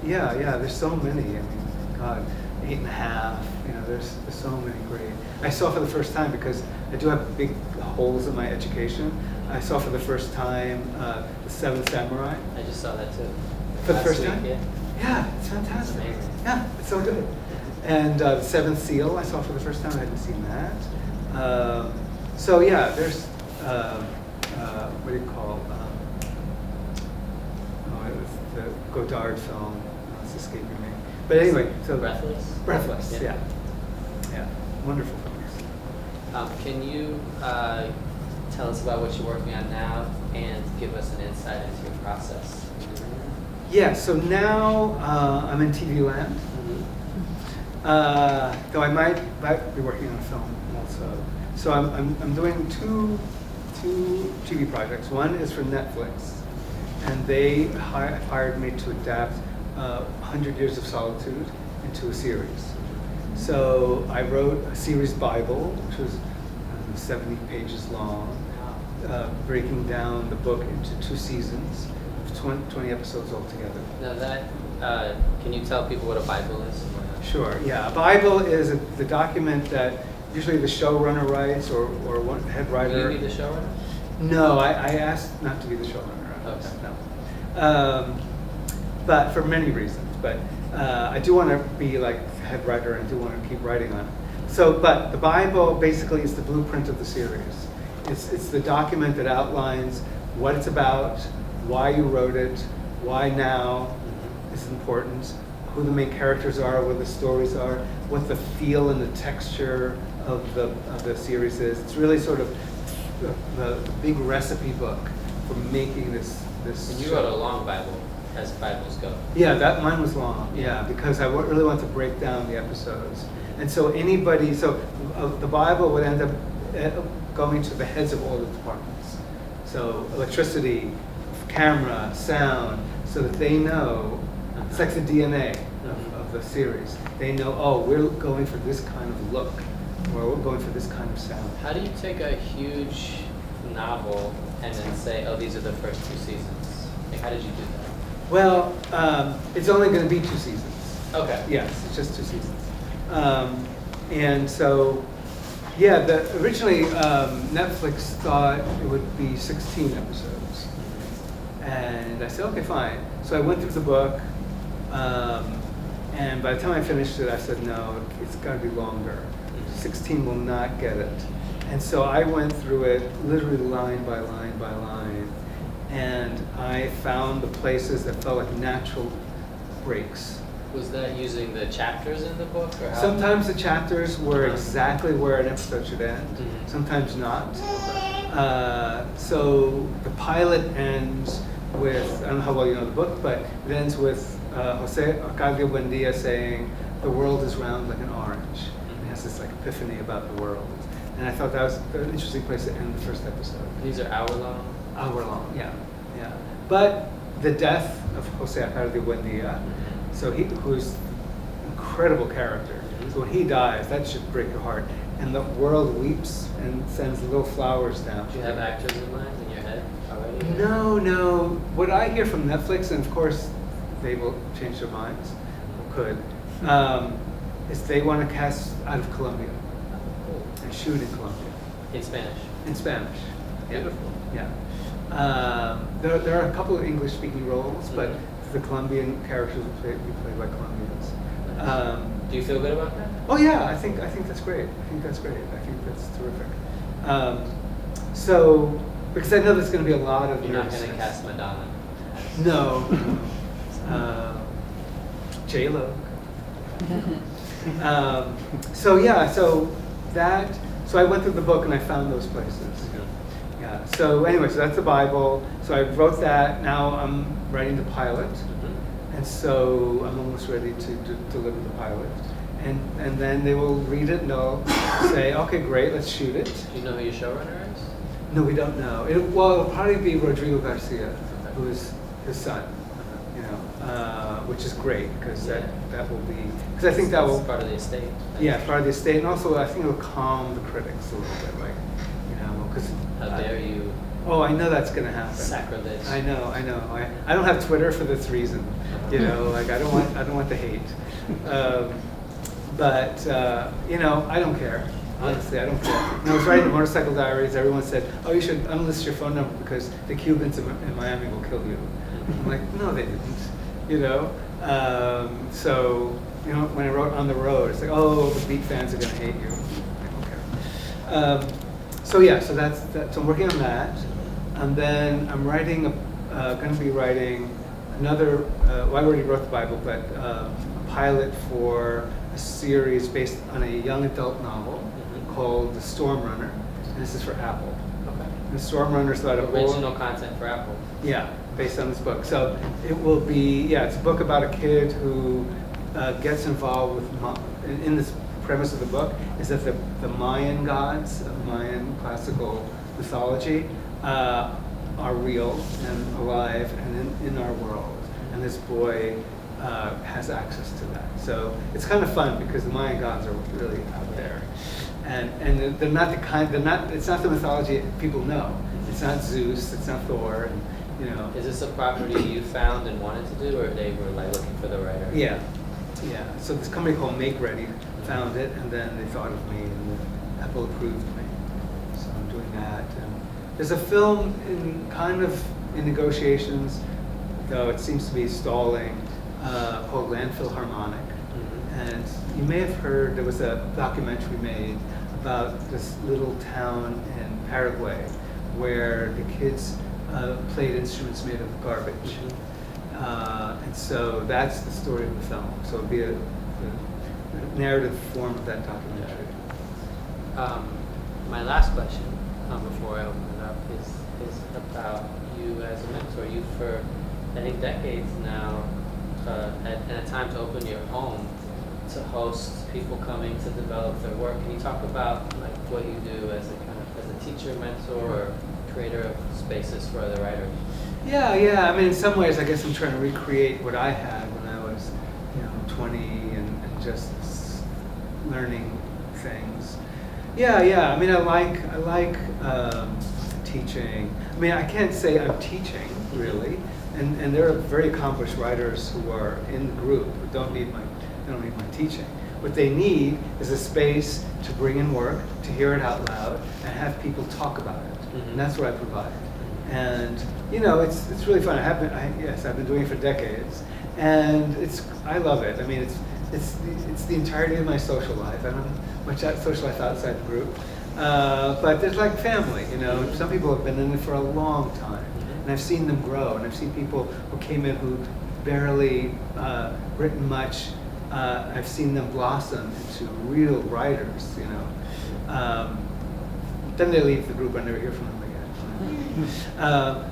There's so many. I mean, God, 8.5. There's so many great. I saw for the first time because I do have big holes in my education. I saw for the first time The Seven Samurai. I just saw that too. For the Last first week, time? Yeah. Yeah, it's fantastic. It's amazing. Yeah, it's so good. And The Seventh Seal I saw for the first time. I hadn't seen that. So yeah, there's what do you call? It was the Godard film. Oh, it's escaping me. But anyway, so Breathless? Breathless. Yeah. Yeah. Wonderful films. Can you tell us about what you're working on now and give us an insight into your process? Yeah. So now I'm in TV land. Though I might be working on a film also. So I'm doing two TV projects. One is for Netflix, and they hired me to adapt 100 Years of Solitude into a series. So I wrote a series Bible, which was 70 pages long, breaking down the book into 2 seasons, 20 episodes altogether. Now that, can you tell people what a Bible is? Sure, yeah. A Bible is the document that usually the showrunner writes or one head writer. Will you be the showrunner? No, I asked not to be the showrunner. Okay. No. But for many reasons. But I do want to be like head writer and I do want to keep writing on it. So, but the Bible basically is the blueprint of the series. It's the document that outlines what it's about, why you wrote it, why now is important, who the main characters are, what the stories are, what the feel and the texture of the series is. It's really sort of the big recipe book for making this. And you wrote a long Bible, as Bibles go. Yeah, mine was long. Yeah, because I really want to break down the episodes, and so the Bible would end up going to the heads of all the departments. So electricity, camera, sound, so that they know. It's like the DNA of the series. They know, oh, we're going for this kind of look, or we're going for this kind of sound. How do you take a huge novel and then say, oh, these are the first 2 seasons? Like, how did you do that? Well, it's only going to be 2 seasons. Okay. Yes, it's just 2 seasons. And so, yeah, originally Netflix thought it would be 16 episodes. And I said, okay, fine. So I went through the book. And by the time I finished it, I said, no, it's got to be longer. 16 will not get it. And so I went through it literally line by line by line. And I found the places that felt like natural breaks. Was that using the chapters in the book? Or how? Sometimes the chapters were exactly where an episode should end, sometimes not. So the pilot ends with, I don't know how well you know the book, but it ends with José Arcadio Buendia saying, the world is round like an orange. And he has this like epiphany about the world. And I thought that was an interesting place to end the first episode. These are hour-long? Hour-long, yeah. But the death of José Arcadio Buendia, so who's an incredible character. So when he dies, that should break your heart. And the world weeps and sends little flowers down. Do you have actors in mind in your head already? No. What I hear from Netflix, and of course they will change their minds, or could, is they want to cast out of Colombia and shoot in Colombia. In Spanish? In Spanish. Yeah. Beautiful. Yeah. There are a couple of English-speaking roles, but the Colombian characters will be played by Colombians. Do you feel good about that? Oh yeah, I think that's great. I think that's terrific. So because I know there's going to be a lot of. You're not going to cast Madonna. No. J-Lo. So I went through the book and I found those places. Yeah. So anyway, so that's the Bible. So I wrote that. Now I'm writing the pilot, and so I'm almost ready to deliver the pilot. And then they will read it and they'll say, okay, great, let's shoot it. Do you know who your showrunner is? No, we don't know. It'll probably be Rodrigo Garcia, who is his son. Which is great because that will be, because I think that will. It's part of the estate. Right? Yeah, part of the estate, and also I think it will calm the critics a little bit, like, because. How dare you? Oh, I know that's going to happen. Sacrilege. I know. I don't have Twitter for this reason. Like I don't want the hate. But I don't care. Honestly, I don't care. When I was writing the Motorcycle Diaries, everyone said, "Oh, you should unlist your phone number because the Cubans in Miami will kill you." I'm like, no, they didn't. So, you know, when I wrote On the Road, it's like, oh, the Beat fans are going to hate you. I don't care. So yeah, so so I'm working on that. And then I'm going to be writing another, well, I already wrote the Bible, but a pilot for a series based on a young adult novel called The Storm Runner. And this is for Apple. Okay. The Storm Runner is about Original content for Apple. Yeah, based on this book. So it will be, yeah, it's a book about a kid who gets involved with, in this premise of the book, is that the Mayan gods of Mayan classical mythology are real and alive and in our world. And this boy has access to that. So it's kind of fun because the Mayan gods are really out there. And they're not it's not the mythology people know. It's not Zeus, it's not Thor, and, you know. Is this a property you found and wanted to do, or they were like looking for the writer? Yeah. So this company called Make Ready found it, and then they thought of me, and Apple approved me. So I'm doing that. And there's a film in negotiations, though it seems to be stalling, called Landfill Harmonic. And you may have heard there was a documentary made about this little town in Paraguay where the kids played instruments made of garbage. And so that's the story of the film. So it'll be a narrative form of that documentary. My last question before I open it up is about you as a mentor. You for, I think, decades now, and a time to open your home to host people coming to develop their work. Can you talk about like what you do as a teacher, mentor, or creator of spaces for other writers? Yeah. I mean, in some ways, I guess I'm trying to recreate what I had when I was, 20 and just learning things. Yeah. I mean, I like teaching. I mean, I can't say I'm teaching really, and there are very accomplished writers who are in the group who don't need my teaching. What they need is a space to bring in work, to hear it out loud, and have people talk about it. And that's what I provide. And it's really fun. I've been doing it for decades, and I love it. I mean, it's the entirety of my social life. I don't have much social life outside the group, but there's like family. Some people have been in it for a long time, and I've seen them grow, and I've seen people who came in who barely written much. I've seen them blossom into real writers, Then they leave the group, I never hear from them again.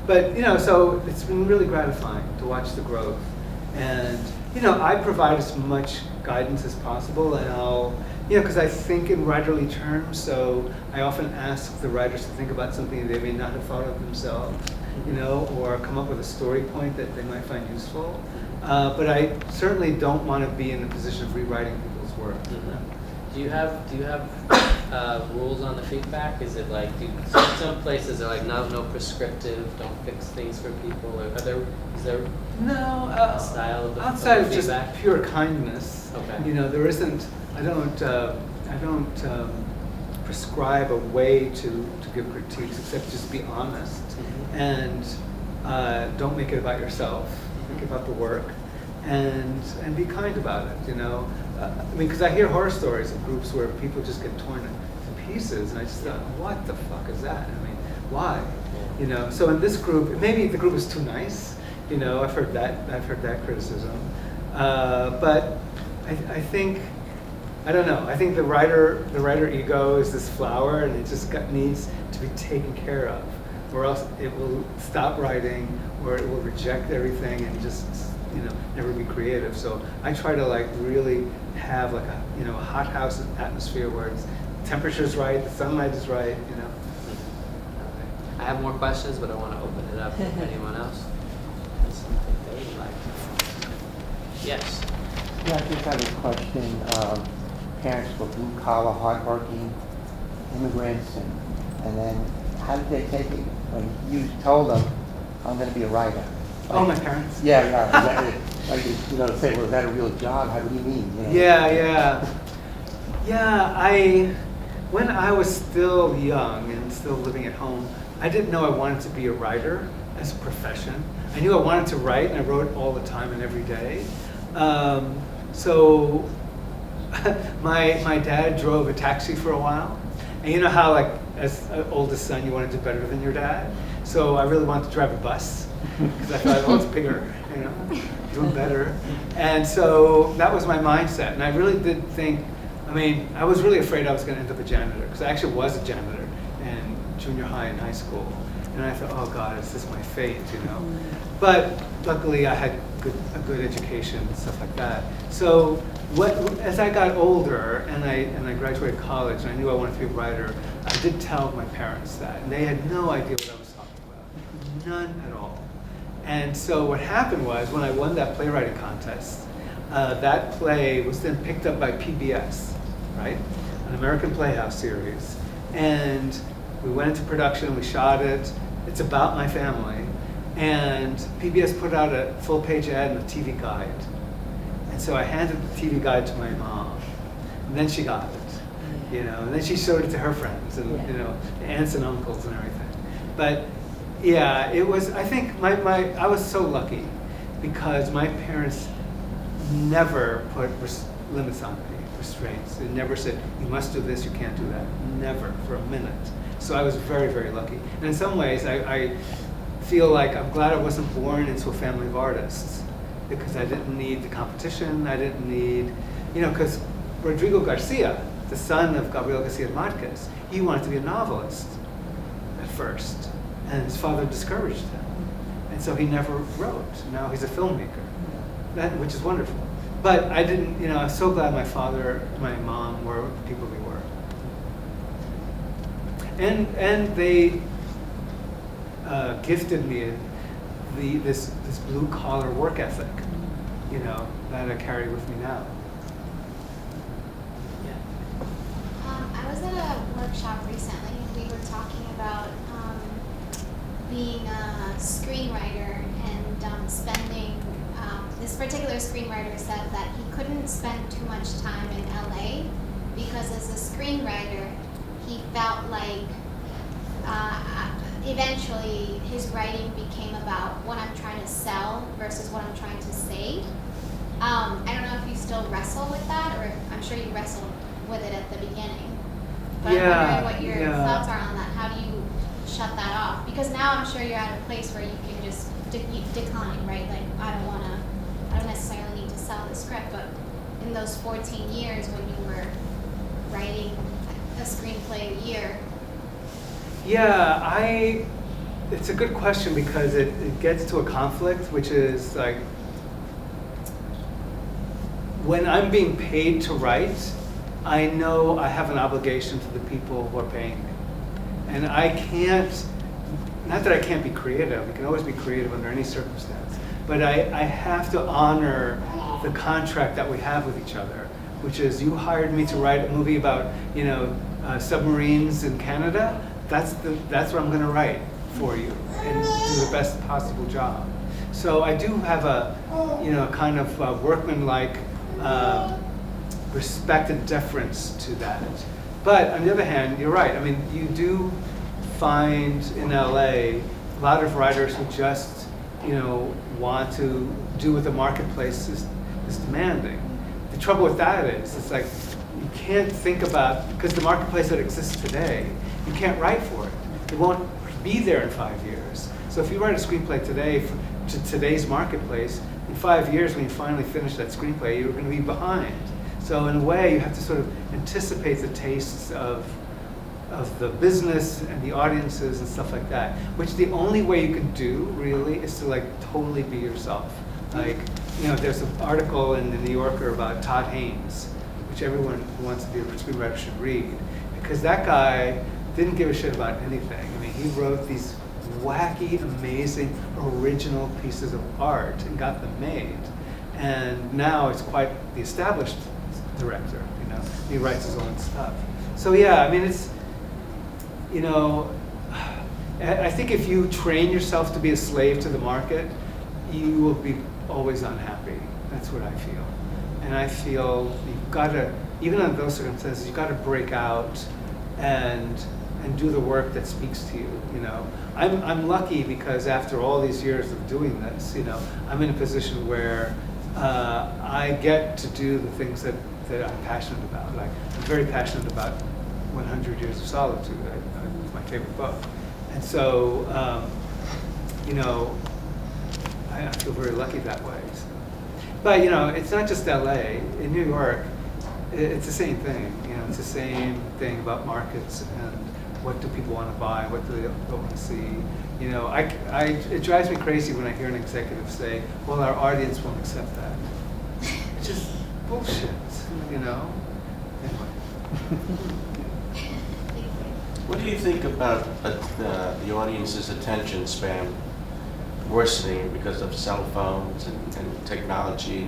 But, so it's been really gratifying to watch the growth. And, I provide as much guidance as possible, and I'll, because I think in writerly terms, so I often ask the writers to think about something they may not have thought of themselves, or come up with a story point that they might find useful. But I certainly don't want to be in the position of rewriting people's work. Do you have rules on the feedback? Is it like some places are like no prescriptive, don't fix things for people? Or is there a style of outside of just feedback? pure kindness? Okay. There isn't. I don't prescribe a way to give critiques except just be honest and don't make it about yourself. Think about the work, and be kind about it. I mean, because I hear horror stories of groups where people just get torn to pieces, and I just thought, what the fuck is that? I mean, why? So in this group, maybe the group is too nice. I've heard that criticism, but I think. I don't know. I think the writer ego is this flower, and it just needs to be taken care of, or else it will stop writing, or it will reject everything and just never be creative. So I try to really have like a hothouse atmosphere where the temperature's right, the sunlight is right. I have more questions, but I want to open it up if anyone else has something they would like to. Yes. Yeah, I just have a question. Parents were blue-collar, hardworking immigrants, and then how did they take it when you told them, I'm going to be a writer? My parents? Yeah. Say, well, is that a real job? What do you mean? Yeah. When I was still young and still living at home, I didn't know I wanted to be a writer as a profession. I knew I wanted to write, and I wrote all the time and every day. So my dad drove a taxi for a while, and you know how like as an oldest son you want to do better than your dad. So I really wanted to drive a bus because I thought, oh, it's bigger, you know, doing better. And so that was my mindset, and I really did think. I mean, I was really afraid I was going to end up a janitor because I actually was a janitor in junior high and high school, and I thought, oh God, is this my fate, you know? But luckily, I had a good education and stuff like that. So as I got older and I graduated college and I knew I wanted to be a writer, I did tell my parents that, and they had no idea what I was talking about, none at all. And so what happened was when I won that playwriting contest, that play was then picked up by PBS, right? An American Playhouse series, and we went into production. We shot it. It's about my family. And PBS put out a full-page ad in the TV Guide. And so I handed the TV Guide to my mom. And then she got it, you know. And then she showed it to her friends and, you know, aunts and uncles and everything. But yeah, it was, I think I was so lucky because my parents never put limits on me, restraints. They never said, you must do this, you can't do that. Never, for a minute. So I was very, very lucky. And in some ways, I feel like I'm glad I wasn't born into a family of artists because I didn't need the competition. I didn't need, you know, because Rodrigo Garcia, the son of Gabriel Garcia Marquez, he wanted to be a novelist at first, and his father discouraged him. And so he never wrote. Now he's a filmmaker, which is wonderful. But I didn't, you know, I'm so glad my father, my mom were the people they were. And they gifted me this blue collar work ethic, you know, that I carry with me now. I was at a workshop recently and we were talking about being a screenwriter and spending, this particular screenwriter said that he couldn't spend too much time in LA because as a screenwriter, he felt like eventually his writing became about what I'm trying to sell versus what I'm trying to say. I don't know if you still wrestle with that, or I'm sure you wrestled with it at the beginning. But I'm wondering what your thoughts are on that. How do you shut that off? Because now I'm sure you're at a place where you can just decline, right? Like, I don't necessarily need to sell the script, but in those 14 years when you were writing a screenplay a year. Yeah, it's a good question because it gets to a conflict, which is like, when I'm being paid to write, I know I have an obligation to the people who are paying me. And I can't, not that I can't be creative, I can always be creative under any circumstance, but I have to honor the contract that we have with each other, which is you hired me to write a movie about, you know, submarines in Canada. That's what I'm going to write for you and do the best possible job. So I do have a, you know, kind of workmanlike respect and deference to that. But on the other hand, you're right. I mean, you do find in LA a lot of writers who just, you know, want to do what the marketplace is demanding. The trouble with that is, it's like you can't think about, because the marketplace that exists today, you can't write for it. It won't be there in 5 years. So if you write a screenplay today to today's marketplace, in 5 years when you finally finish that screenplay, you're going to be behind. So in a way, you have to sort of anticipate the tastes of the business and the audiences and stuff like that, which the only way you can do, really, is to like totally be yourself. Like, you know, there's an article in the New Yorker about Todd Haynes, which everyone who wants to be a screenwriter should read, because that guy didn't give a shit about anything. I mean, he wrote these wacky, amazing, original pieces of art and got them made. And now it's quite the established director, you know. He writes his own stuff. So yeah, I mean, it's, you know, I think if you train yourself to be a slave to the market, you will be always unhappy. That's what I feel. And I feel you've got to, even under those circumstances, you've got to break out and do the work that speaks to you, you know. I'm lucky because after all these years of doing this, you know, I'm in a position where I get to do the things that I'm passionate about. Like, I'm very passionate about 100 Years of Solitude. It's my favorite book. And so, you know, I feel very lucky that way. So. But, you know, it's not just LA. In New York, it's the same thing. You know, it's the same thing about markets and what do people want to buy, what do they don't want to see. You know, it drives me crazy when I hear an executive say, well, our audience won't accept that. It's just bullshit, you know? Anyway. What do you think about the audience's attention span worsening because of cell phones and technology?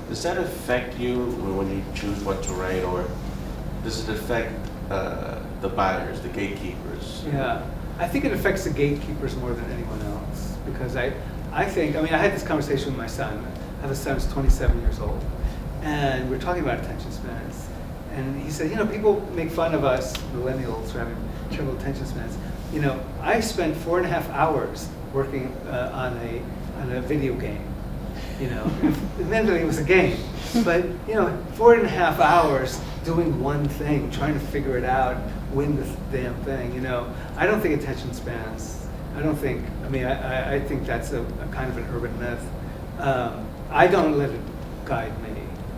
Does that affect you when you choose what to write, or does it affect the buyers, the gatekeepers? Yeah, I think it affects the gatekeepers more than anyone else, because I think, I mean, I had this conversation with my son. I have a son who's 27 years old, and we're talking about attention spans. And he said, you know, people make fun of us millennials for having terrible attention spans. You know, I spent 4.5 hours working on a video game. You know, admittedly it was a game, but you know, 4.5 hours doing one thing, trying to figure it out, win the damn thing. You know, I don't think attention spans. I mean, I think that's a kind of an urban myth. I don't let it guide me.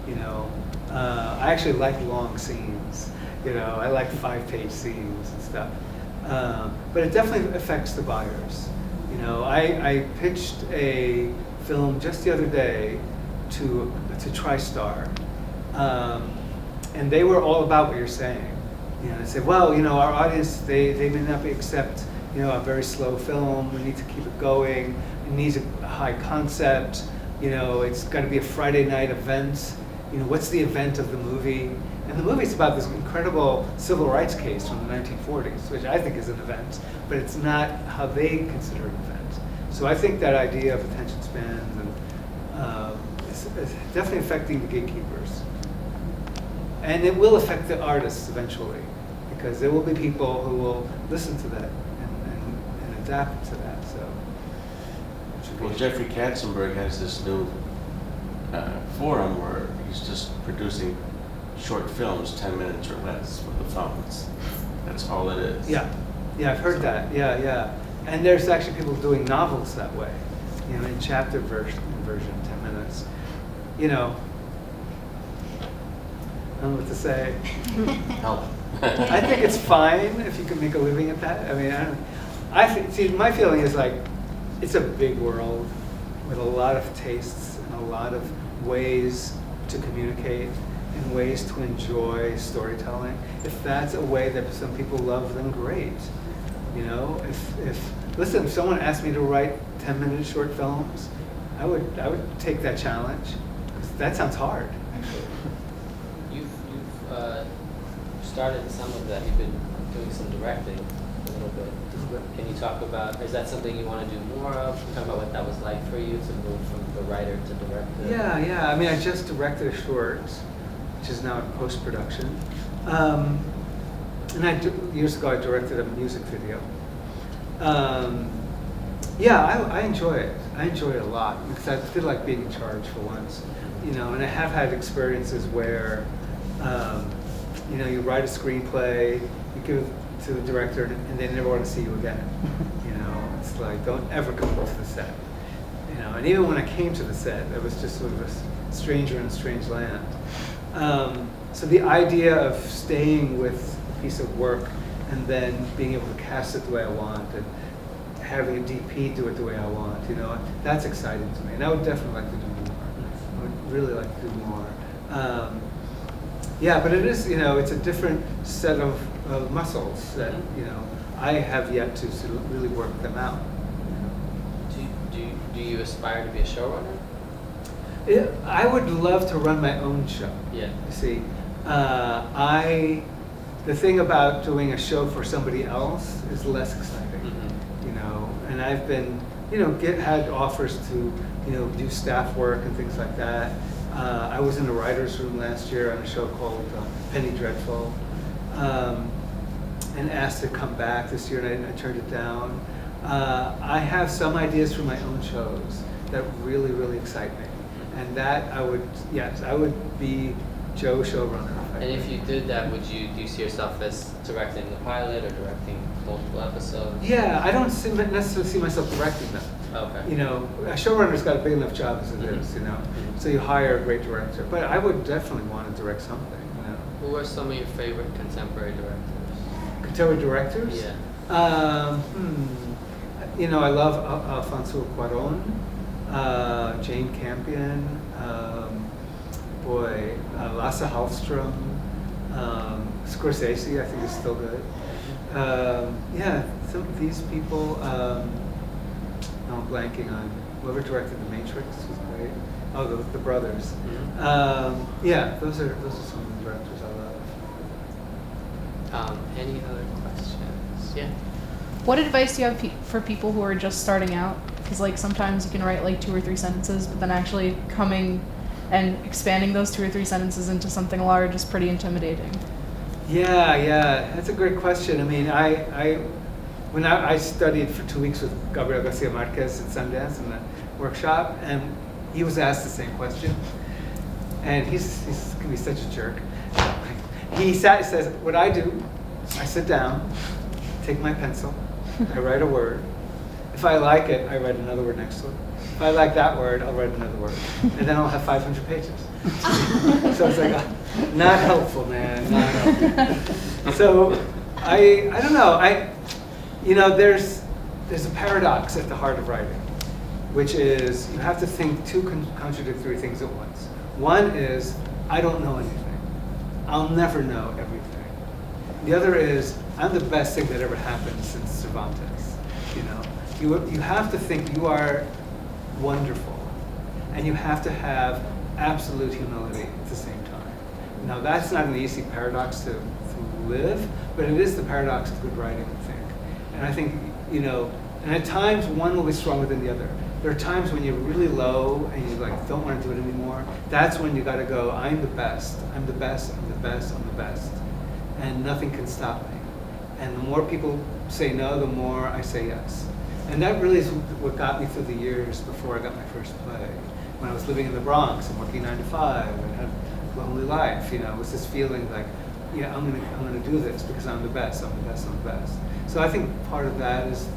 You know, I actually like long scenes. You know, I like 5-page scenes and stuff. But it definitely affects the buyers. You know, I pitched a film just the other day to TriStar, and they were all about what you're saying. You know, they said, well, you know, our audience, they may not accept, you know, a very slow film. We need to keep it going. It needs a high concept. You know, it's got to be a Friday night event. You know, what's the event of the movie? And the movie's about this incredible civil rights case from the 1940s, which I think is an event, but it's not how they consider an event. So I think that idea of attention spans and is definitely affecting the gatekeepers. And it will affect the artists eventually, because there will be people who will listen to that and adapt to that. So. Well, Jeffrey Katzenberg has this new forum where he's just producing short films, 10 minutes or less, for the phones. That's all it is. Yeah, I've heard that. Yeah. And there's actually people doing novels that way, you know, in chapter version, 10 minutes. You know, I don't know what to say. Help. I think it's fine if you can make a living at that. I mean, see, my feeling is like, it's a big world with a lot of tastes and a lot of ways to communicate and ways to enjoy storytelling. If that's a way that some people love, then great. You know, if someone asked me to write 10-minute short films, I would take that challenge. 'Cause that sounds hard, actually. You've started some of that. You've been doing some directing a little bit. Can you talk about, is that something you want to do more of? Talk about what that was like for you to move from the writer to director. Yeah. I mean, I just directed a short, which is now in post-production. And years ago, I directed a music video. I enjoy it. I enjoy it a lot because I feel like being in charge for once. You know, and I have had experiences where, you know, you write a screenplay, you give it to the director, and they never want to see you again. You know, it's like, don't ever come to the set. You know, and even when I came to the set, it was just sort of a stranger in a strange land. So the idea of staying with a piece of work and then being able to cast it the way I want and having a DP do it the way I want, you know, that's exciting to me. And I would definitely like to do more. I would really like to do more. But it is, you know, it's a different set of muscles that, you know, I have yet to sort of really work them out. Do you aspire to be a showrunner? I would love to run my own show. Yeah. You see, the thing about doing a show for somebody else is less exciting. Mm-hmm. You know, and I've been, you know, had offers to, you know, do staff work and things like that. I was in the writer's room last year on a show called Penny Dreadful, and asked to come back this year, and I turned it down. I have some ideas for my own shows that really, really excite me. And that I would be Joe showrunner. And if you did that, do you see yourself as directing the pilot or directing multiple episodes? Yeah, I don't necessarily see myself directing them. Okay. You know, a showrunner's got a big enough job as it is, you know. So you hire a great director. But I would definitely want to direct something, you know. Who are some of your favorite contemporary directors? Contemporary directors? Yeah. You know, I love Alfonso Cuarón, Jane Campion, Lasse Hallström, Scorsese, I think is still good. Yeah, some of these people, no, I'm blanking on whoever directed The Matrix was great. Oh, the brothers. Yeah, those are some of the directors I love. Any other questions? Yeah. What advice do you have for people who are just starting out? Because like sometimes you can write like 2 or 3 sentences, but then actually coming and expanding those 2 or 3 sentences into something large is pretty intimidating. Yeah, that's a great question. I mean, when I studied for 2 weeks with Gabriel Garcia Marquez at Sundance in the workshop, and he was asked the same question, and he's gonna be such a jerk. He says, what I do, I sit down, take my pencil, I write a word. If I like it, I write another word next to it. If I like that word, I'll write another word. And then I'll have 500 pages. So it's like, not helpful, man, not helpful. So I don't know, you know, there's a paradox at the heart of writing, which is you have to think 2 contradictory things at once. One is, I don't know anything. I'll never know everything. The other is, I'm the best thing that ever happened since Cervantes. You know, you have to think you are wonderful, and you have to have absolute humility at the same time. Now that's not an easy paradox to live, but it is the paradox of good writing, I think. And I think, you know, and at times one will be stronger than the other. There are times when you're really low and you like don't want to do it anymore. That's when you got to go, I'm the best, I'm the best, I'm the best, I'm the best. And nothing can stop me. And the more people say no, the more I say yes. And that really is what got me through the years before I got my first play. When I was living in the Bronx and working 9 to 5 and had a lonely life, you know, it was this feeling like, yeah, I'm gonna do this because I'm the best, I'm the best, I'm the best. So I think part of that is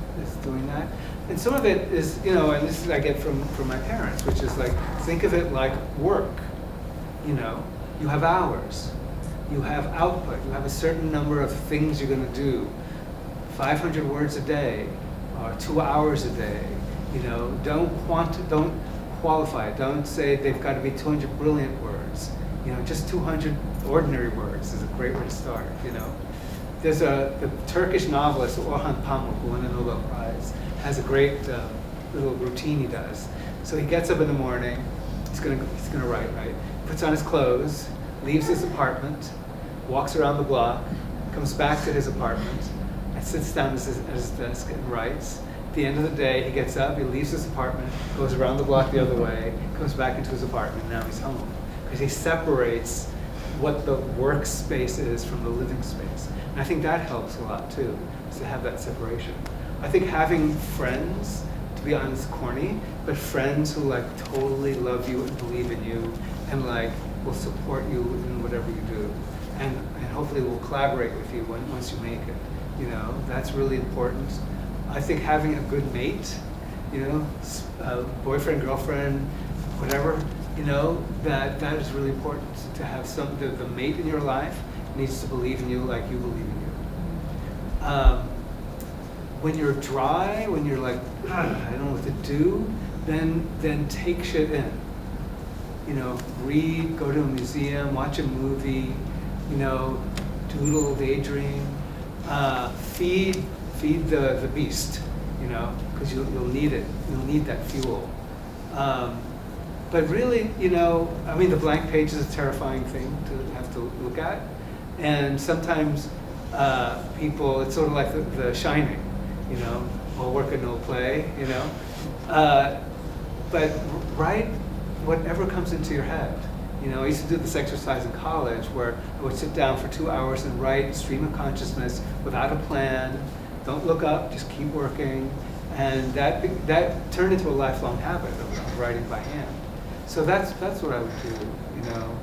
doing that. And some of it is, you know, and this is I get from my parents, which is like, think of it like work. You know, you have hours, you have output, you have a certain number of things you're gonna do. 500 words a day, or 2 hours a day. You know, don't qualify it. Don't say they've got to be 200 brilliant words. You know, just 200 ordinary words is a great way to start. You know, there's the Turkish novelist Orhan Pamuk, who won a Nobel Prize, has a great little routine he does. So he gets up in the morning. He's gonna write, right? Puts on his clothes, leaves his apartment, walks around the block, comes back to his apartment, and sits down at his desk and writes. At the end of the day, he gets up, he leaves his apartment, goes around the block the other way, comes back into his apartment, and now he's home. Because he separates what the workspace is from the living space. And I think that helps a lot too, is to have that separation. I think having friends, to be honest, corny, but friends who like totally love you and believe in you and like will support you in whatever you do. And hopefully will collaborate with you once you make it. You know, that's really important. I think having a good mate, you know, boyfriend, girlfriend, whatever, you know, that is really important. To have the mate in your life needs to believe in you like you believe in you. When you're dry, when you're like, I don't know what to do, then take shit in. You know, read, go to a museum, watch a movie, you know, doodle, daydream, feed the beast, you know, because you'll need it. You'll need that fuel. But really, you know, I mean, the blank page is a terrifying thing to have to look at. And sometimes people, it's sort of like the Shining, you know, all work and no play, you know. But write whatever comes into your head. You know, I used to do this exercise in college where I would sit down for 2 hours and write stream of consciousness without a plan. Don't look up, just keep working. And that turned into a lifelong habit of writing by hand. So that's what I would do, you know.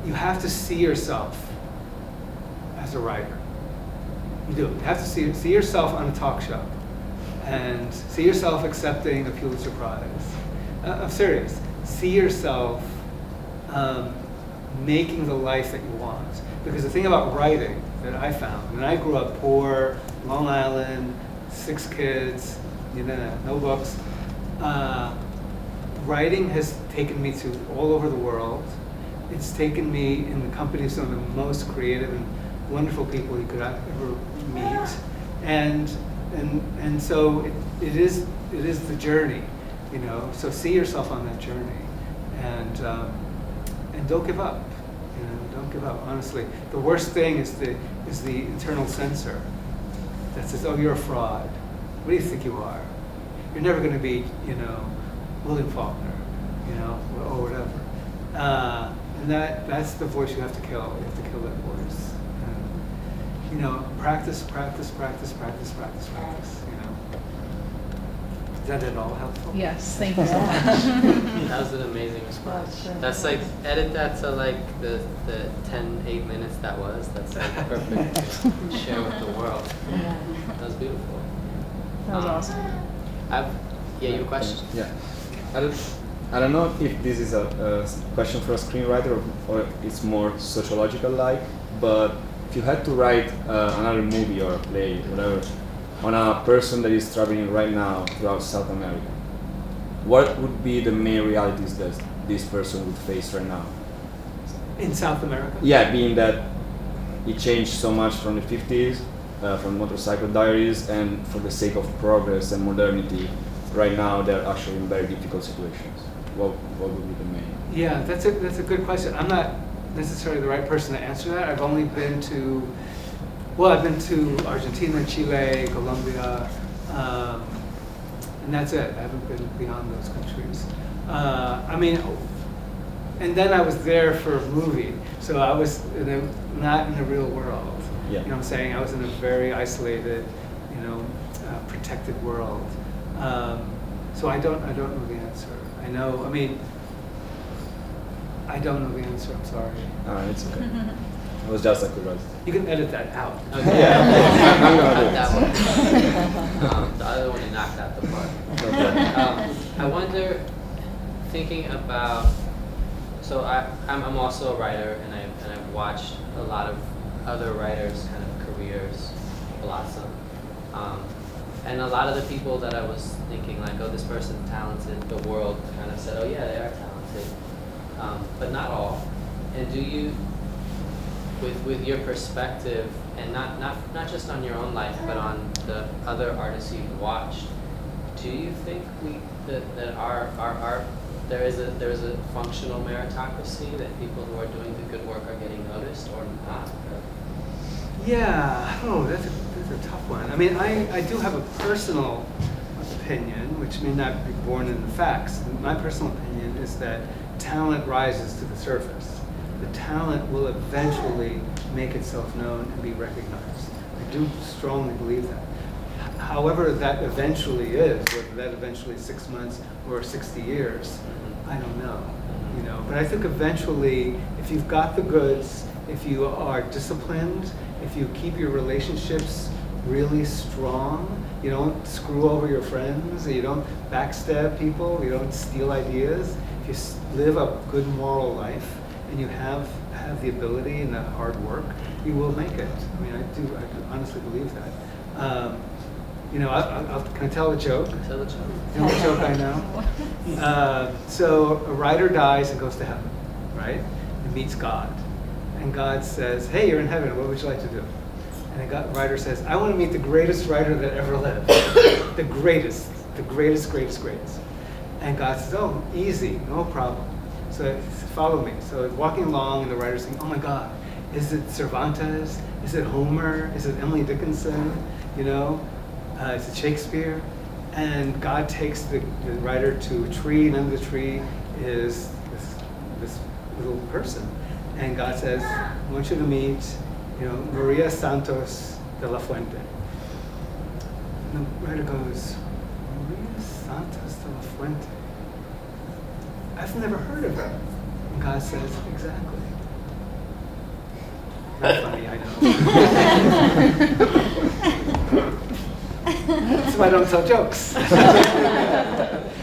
You have to see yourself as a writer. You do. You have to see yourself on a talk show, and see yourself accepting a Pulitzer Prize. I'm serious. See yourself making the life that you want. Because the thing about writing that I found, when I grew up poor, Long Island, 6 kids, you know, no books, writing has taken me to all over the world. It's taken me in the company of some of the most creative and wonderful people you could ever meet, and so it is the journey, you know. So see yourself on that journey, and don't give up, you know. Don't give up. Honestly, the worst thing is the internal censor that says, "Oh, you're a fraud. What do you think you are? You're never going to be, you know, William Faulkner, you know, or whatever." And that's the voice you have to kill. You have to kill that voice. And, you know, practice, you know. Is that at all helpful? Yes, thank you so much. That was an amazing response. That's That's like, edit that to like the 8 minutes that was. That's like perfect to share with the world. That was beautiful. That was awesome. Yeah, your question? Yeah. I don't know if this is a question for a screenwriter or it's more sociological-like, but if you had to write another movie or a play, whatever, on a person that is traveling right now throughout South America, what would be the main realities that this person would face right now? In South America? Yeah, being that it changed so much from the 50s, from Motorcycle Diaries, and for the sake of progress and modernity, right now they're actually in very difficult situations. What would be the main? Yeah, that's a good question. I'm not necessarily the right person to answer that. I've only been to, I've been to Argentina, Chile, Colombia, and that's it. I haven't been beyond those countries. I mean, and then I was there for a movie, so I was not in the real world. Yeah. You know what I'm saying? I was in a very isolated, you know, protected world. So I don't know the answer. I don't know the answer. I'm sorry. It's okay. It was just a curiosity. You can edit that out. Okay. Yeah. I'm gonna do Cut it. that one. The other one you knocked out the park. I wonder, thinking about, so I'm also a writer, and I've watched a lot of other writers' kind of careers blossom. And a lot of the people that I was thinking like, oh, this person's talented, the world kind of said, oh yeah, they are talented, but not all. And do you, with your perspective, and not just on your own life, but on the other artists you've watched, do you think that there is a functional meritocracy, that people who are doing the good work are getting noticed or not? Yeah. Oh, that's a tough one. I mean, I do have a personal opinion, which may not be born in the facts. My personal opinion is that talent rises to the surface. The talent will eventually make itself known and be recognized. I do strongly believe that. However that eventually is, whether that eventually is 6 months or 60 years, I don't know. You know, but I think eventually, if you've got the goods, if you are disciplined, if you keep your relationships really strong, you don't screw over your friends, you don't backstab people, you don't steal ideas, if you live a good moral life and you have the ability and the hard work, you will make it. I mean, I do honestly believe that. You know, can I tell a joke? Tell the joke. You know what joke I know? So a writer dies and goes to heaven, right? And meets God. And God says, hey, you're in heaven, what would you like to do? And the writer says, I want to meet the greatest writer that ever lived. The greatest. And God says, oh, easy, no problem. So follow me. So walking along, and the writer's saying, oh my God, is it Cervantes? Is it Homer? Is it Emily Dickinson? You know, is it Shakespeare? And God takes the writer to a tree, and under the tree is this little person. And God says, I want you to meet, you know, Maria Santos de la Fuente. And the writer goes, Maria Santos de la Fuente? 20. I've never heard of them. And God says, exactly. Not funny, I know. That's why I don't tell jokes.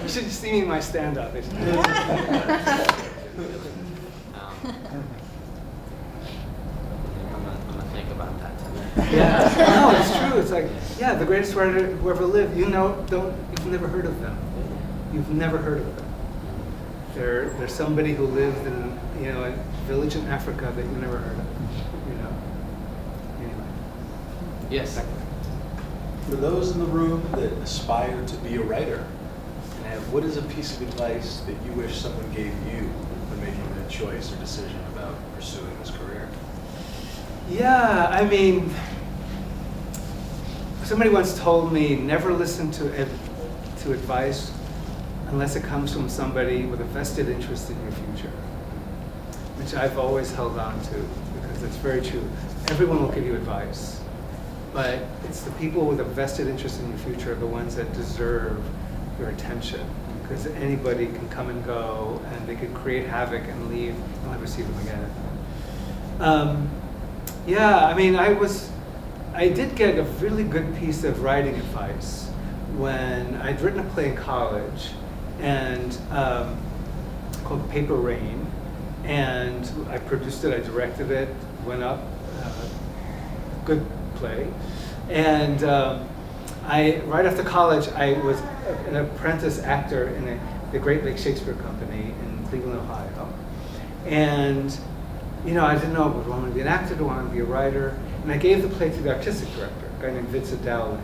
You should see me in my stand-up. I'm gonna think about that tonight. Yeah, no, it's true. It's like, yeah, the greatest writer who ever lived. You've never heard of them. You've never heard of them. They're somebody who lived in, a village in Africa that you never heard of. Anyway. Yes. For those in the room that aspire to be a writer, what is a piece of advice that you wish someone gave you when making that choice or decision about pursuing this career? Yeah, I mean, somebody once told me never listen to advice unless it comes from somebody with a vested interest in your future, which I've always held on to because it's very true. Everyone will give you advice, but it's the people with a vested interest in your future are the ones that deserve your attention, because anybody can come and go and they can create havoc and leave. You'll never see them again. Yeah, I mean, I did get a really good piece of writing advice when I'd written a play in college and called Paper Rain, and I produced it, I directed it, went up, good play, and right after college, I was an apprentice actor in the Great Lakes Shakespeare Company in Cleveland, Ohio. And, I didn't know, do I want to be an actor, do I want to be a writer? And I gave the play to the artistic director, a guy named Vincent Dowling.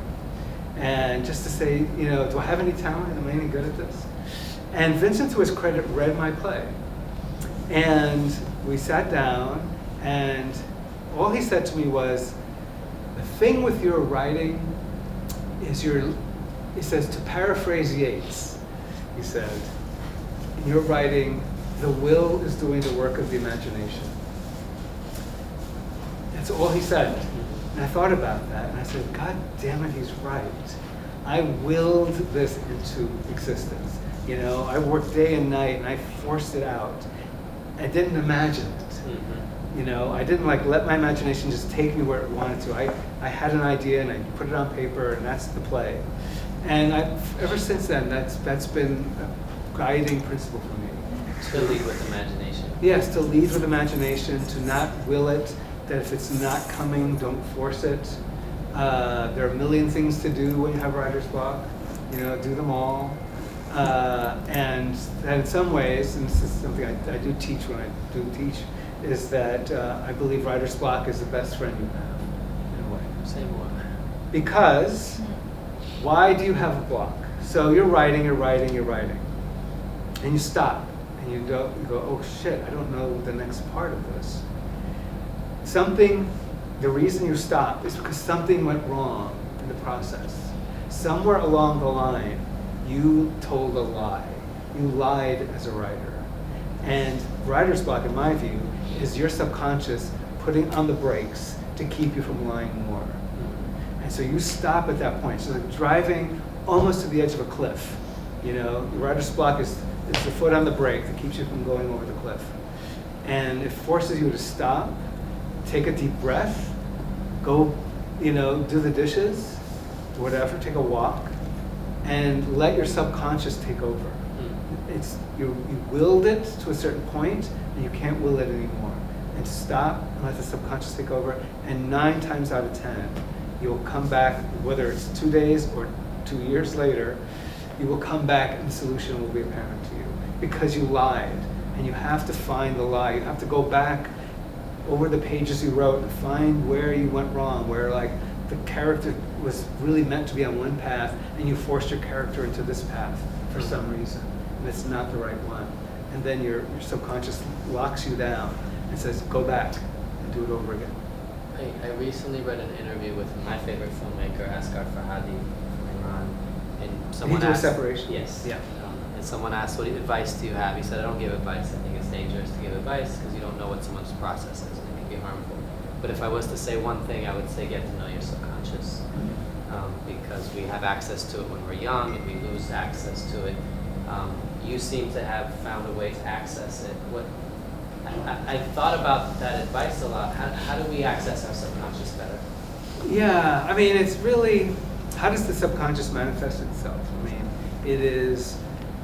And just to say, do I have any talent? Am I any good at this? And Vincent, to his credit, read my play. And we sat down, and all he said to me was, the thing with your writing is he says, to paraphrase Yeats, he said, in your writing, the will is doing the work of the imagination. That's all he said. And I thought about that, and I said, God damn it, he's right. I willed this into existence. I worked day and night, and I forced it out. I didn't imagine it. I didn't let my imagination just take me where it wanted to. I had an idea and I put it on paper, and that's the play. And ever since then, that's been a guiding principle for me. To lead with imagination. Yes, to lead with imagination, to not will it, that if it's not coming, don't force it. There are a million things to do when you have writer's block. Do them all. And in some ways, and this is something I do teach when I do teach, is that I believe writer's block is the best friend you have, in a way. Same one. Because, why do you have a block? So you're writing, and you stop, and you go, oh shit, I don't know the next part of this. The reason you stop is because something went wrong in the process. Somewhere along the line, you told a lie. You lied as a writer. And writer's block, in my view, is your subconscious putting on the brakes to keep you from lying more. And so you stop at that point. So like driving almost to the edge of a cliff. Your writer's block is the foot on the brake that keeps you from going over the cliff. And it forces you to stop, take a deep breath, go, do the dishes, whatever, take a walk, and let your subconscious take over. You willed it to a certain point, and you can't will it anymore. And stop and let the subconscious take over, and 9 times out of 10, you'll come back, whether it's 2 days or 2 years later, you will come back and the solution will be apparent to you. Because you lied, and you have to find the lie. You have to go back over the pages you wrote and find where you went wrong, where the character was really meant to be on one path, and you forced your character into this path for some reason, and it's not the right one. And then your subconscious locks you down and says, go back and do it over again. I recently read an interview with my favorite filmmaker, Asghar Farhadi from Iran, and someone Did he do a asked, separation? Yes. Yeah. And someone asked, what advice do you have? He said, I don't give advice. I think it's dangerous to give advice because you don't know what someone's process is, and it can be harmful. But if I was to say one thing, I would say get to know your subconscious, because we have access to it when we're young, and we lose access to it You seem to have found a way to access it. I thought about that advice a lot. How do we access our subconscious better? Yeah, I mean, it's really, how does the subconscious manifest itself? I mean, it is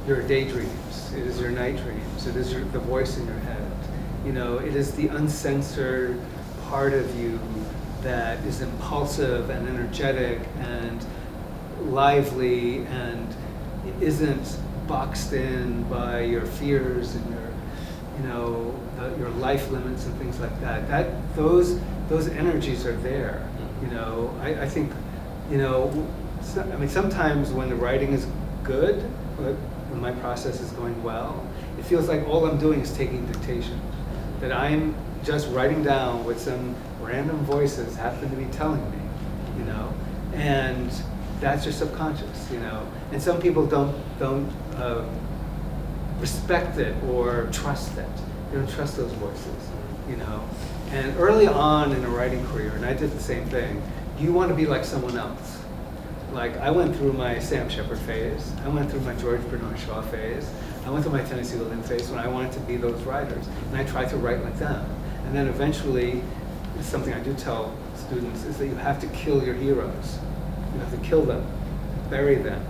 your daydreams, it is your night dreams, it is the voice in your head. You know, it is the uncensored part of you that is impulsive and energetic and lively and isn't boxed in by your fears and your, your life limits and things like that. Those energies are there. You know, I think, sometimes when the writing is good, when my process is going well, it feels like all I'm doing is taking dictation. That I'm just writing down what some random voices happen to be telling me, and that's your subconscious, And some people don't respect it or trust it. They don't trust those voices, And early on in a writing career, and I did the same thing, you want to be like someone else. Like, I went through my Sam Shepard phase, I went through my George Bernard Shaw phase, I went through my Tennessee Williams phase when I wanted to be those writers, and I tried to write like them. And then eventually, something I do tell students is that you have to kill your heroes. You have to kill them, bury them,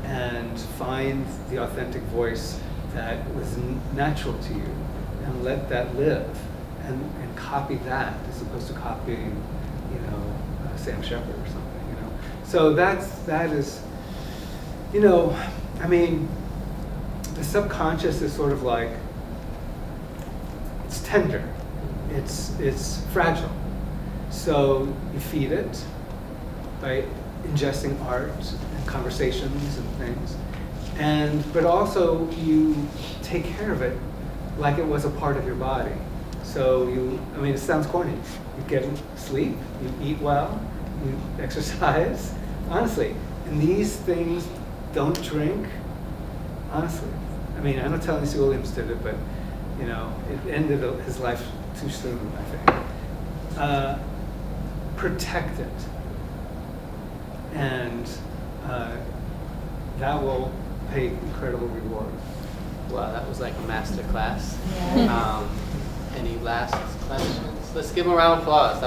and find the authentic voice that was natural to you, and let that live, and copy that as opposed to copying, Sam Shepard or something, So that is, the subconscious is sort of like, it's tender, it's fragile. So you feed it by ingesting art and conversations and things, but also you take care of it like it was a part of your body. So it sounds corny. You get sleep, you eat well, you exercise, honestly. And these things, don't drink, honestly. I know Tennessee Williams did it, but, it ended his life too soon, I think. Protect it. And that will pay incredible reward. Wow, that was like a master class. Yeah. Any last questions? Let's give him a round of applause.